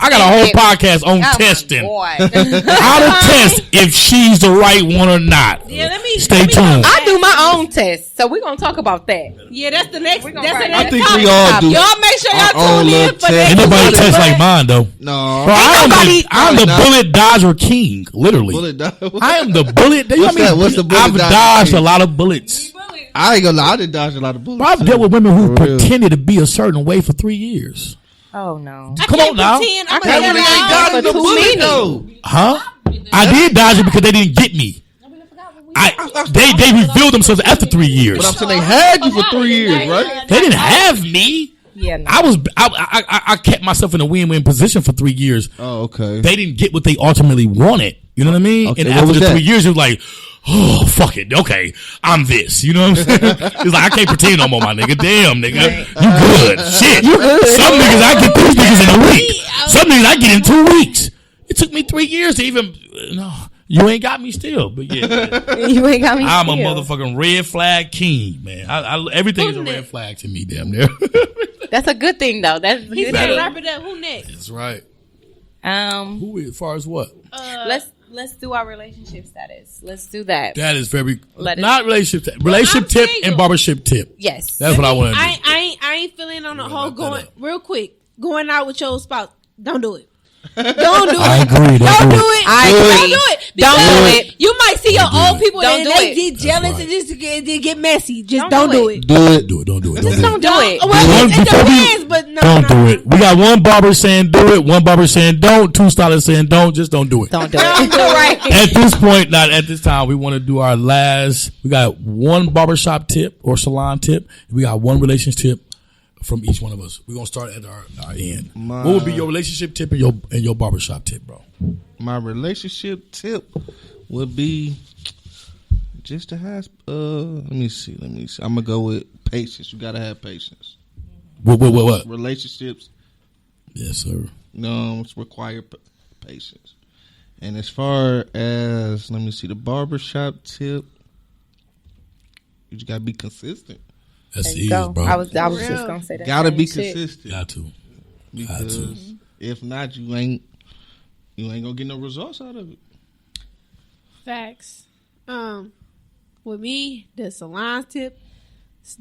got a whole podcast on testing. How to test if she's the right one or not. Yeah, let me Stay tuned. I do my own test, so we're gonna talk about that. Yeah, that's the next. That's the write next I think topic. we all do. Y'all make sure our y'all own tune in little for test. that. Ain't nobody Ain't test But- like mine though. No. Bro, I'm the Nah. bullet dodger king, literally. Bullet dodge. I am the bullet. What's that? What's the bullet I've dodger dodged king? a lot of bullets. I ain't gonna lie. I did dodge a lot of bullets. Bro, I've dealt with women who For real. pretended to be a certain way for 3 years. Oh no. I Come can't on now. pretend I I'm can't a believe hell they of dodged a- the too bullet, many. though. Huh? I did dodge it because they didn't get me. They revealed themselves after 3 years. But I'm saying they had you for 3 years, right? They didn't have me. Yeah. No. I kept myself in a win-win position for 3 years. Oh, okay. They didn't get what they ultimately wanted. You know what I mean? Okay, And what after was the that? 3 years, it was like, oh, fuck it. Okay, I'm this. You know what I'm saying? It's like, I can't pretend no more, my nigga. Damn, nigga. You good. Shit. You good. Some niggas, I get these niggas in a week. Some niggas, I get in 2 weeks. It took me 3 years to even, no, you ain't got me still. But yeah, You ain't got me. I'm a still. motherfucking red flag king, man. Everything is a red flag to me, damn near. That's a good thing, though. That's a He good said, thing. wrap it up. Who next? That's right. Um, As far as what? let's do our relationship status. Let's do that. That is very Let it- not relationship tip. I'm Relationship tip single. and barbership tip. Yes. That's what I want to do. I ain't feeling on the whole wrap that going up. real quick. Going out with your spouse. Don't do it. Don't do it. I agree. Don't do it. Don't do it. Don't do it. You might see your old people Don't and do they it. get jealous right. and just get messy. Just Don't don't do do it. it. Do it. Do it. Don't do it. Just don't do it. Well, One- it before we- depends, but no. Don't no, do no. it. We got one barber saying do it, one barber saying don't, two stylists saying don't. Just don't do it. Don't do it. Right. At this point, not at this time, we want to do our last. We got one barbershop tip or salon tip. We got one relationship tip from each one of us. We're gonna start at our end. What would be your relationship tip and your barbershop tip, bro? My relationship tip would be just to have. Let me see. I'm gonna go with patience. You gotta have patience. What? Relationships, Yes, sir. it's require patience. And as far as let me see, the barbershop tip, you just gotta be consistent. That's There easy, you go. bro. I was just gonna say that. Gotta same be shit. consistent. Got to. Because if not, you ain't gonna get no results out of it. Facts. With me, the salon tip,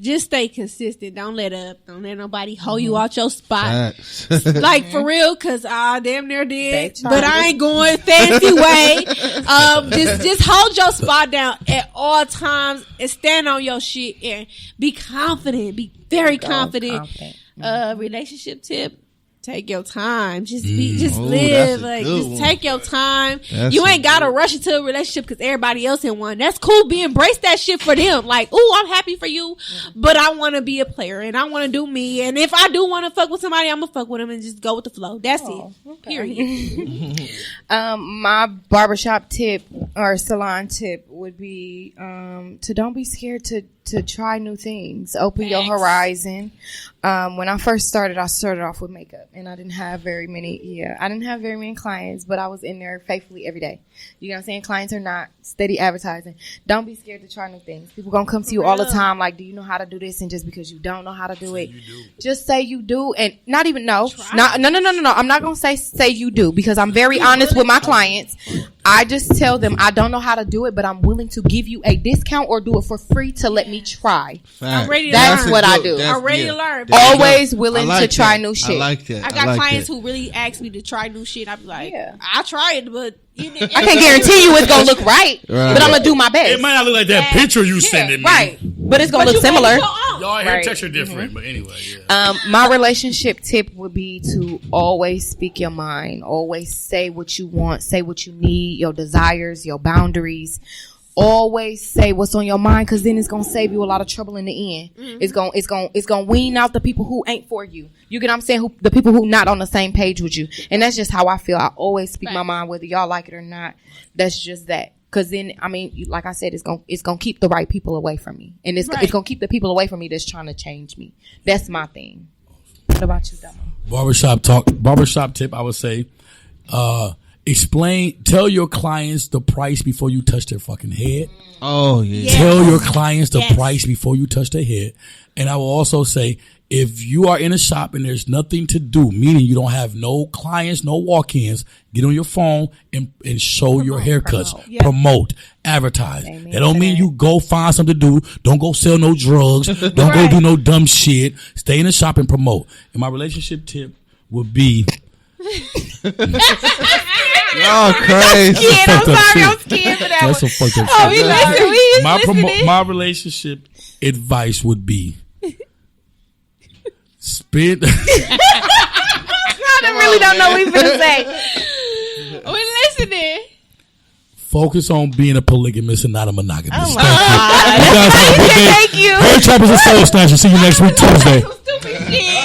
just stay consistent. Don't let up. Don't let nobody hold you out your spot. Facts. Like for real, cause I damn near did, They but I ain't going fancy way. Just hold your spot down at all times and stand on your shit and be confident. Be very confident. Relationship tip. Take your time. Just live. that's a Like, good just one. take your time. That's You a ain't gotta rush into a relationship because everybody else in one. That's cool. Embrace that shit for them. Like, ooh, I'm happy for you, but I want to be a player and I want to do me. And if I do want to fuck with somebody, I'm gonna fuck with them and just go with the flow. That's it. Period. My barbershop tip or salon tip would be to don't be scared to try new things. Open your Facts. horizon. When I first started off with makeup, and I didn't have very many clients, but I was in there faithfully every day. You know what I'm saying? Clients are not steady advertising. Don't be scared to try new things. People gonna come to you all the time like, do you know how to do this? And just because you don't know how to do it, just say you do, and not even no. No. I'm not gonna say you do, because I'm very honest with my clients. I just tell them I don't know how to do it, but I'm willing to give you a discount or do it for free to let me try. I'm ready to That's learn. what I do. I'm ready to learn. Always willing to try new I shit. like that. I got like clients that. who really ask me to try new shit. I be like, Yeah. I'll try it, but I can't guarantee you it's gonna look right, but I'm gonna do my best. It might not look like that picture you sending me. Right, but it's gonna But look you make it similar. your own. Y'all hair Right. texture different, but anyway, yeah. My relationship tip would be to always speak your mind. Always say what you want, say what you need, your desires, your boundaries. Always say what's on your mind, because then it's gonna save you a lot of trouble in the end. It's gonna wean out the people who ain't for you. You get what I'm saying? The people who not on the same page with you. And that's just how I feel. I always speak my mind, whether y'all like it or not. That's just that. Because then, I mean, like I said, it's gonna keep the right people away from me, and it's gonna keep the people away from me that's trying to change me. That's my thing. What about you, Damo? Barbershop tip, I would say, tell your clients the price before you touch their fucking head. Oh yeah. Tell your clients the Yes. price before you touch their head. And I will also say, if you are in a shop and there's nothing to do, meaning you don't have no clients, no walk-ins, get on your phone and show your haircuts. Promote. Advertise. Amen That don't to mean that. you go find something to do. Don't go sell no drugs. Don't go do no dumb shit. Stay in the shop and promote. And my relationship tip would be... Y'all crazy. I'm scared for that That's one. some fucked up Oh, shit. we listening. My relationship advice would be spend. I really don't know what he's gonna say. We're listening. Focus on being a polygamist and not a monogamist. Oh my Thank you. You guys have a good day. Thank you. Hair Trappers and Soul Snatchers. See you next week, Tuesday. Stupid shit.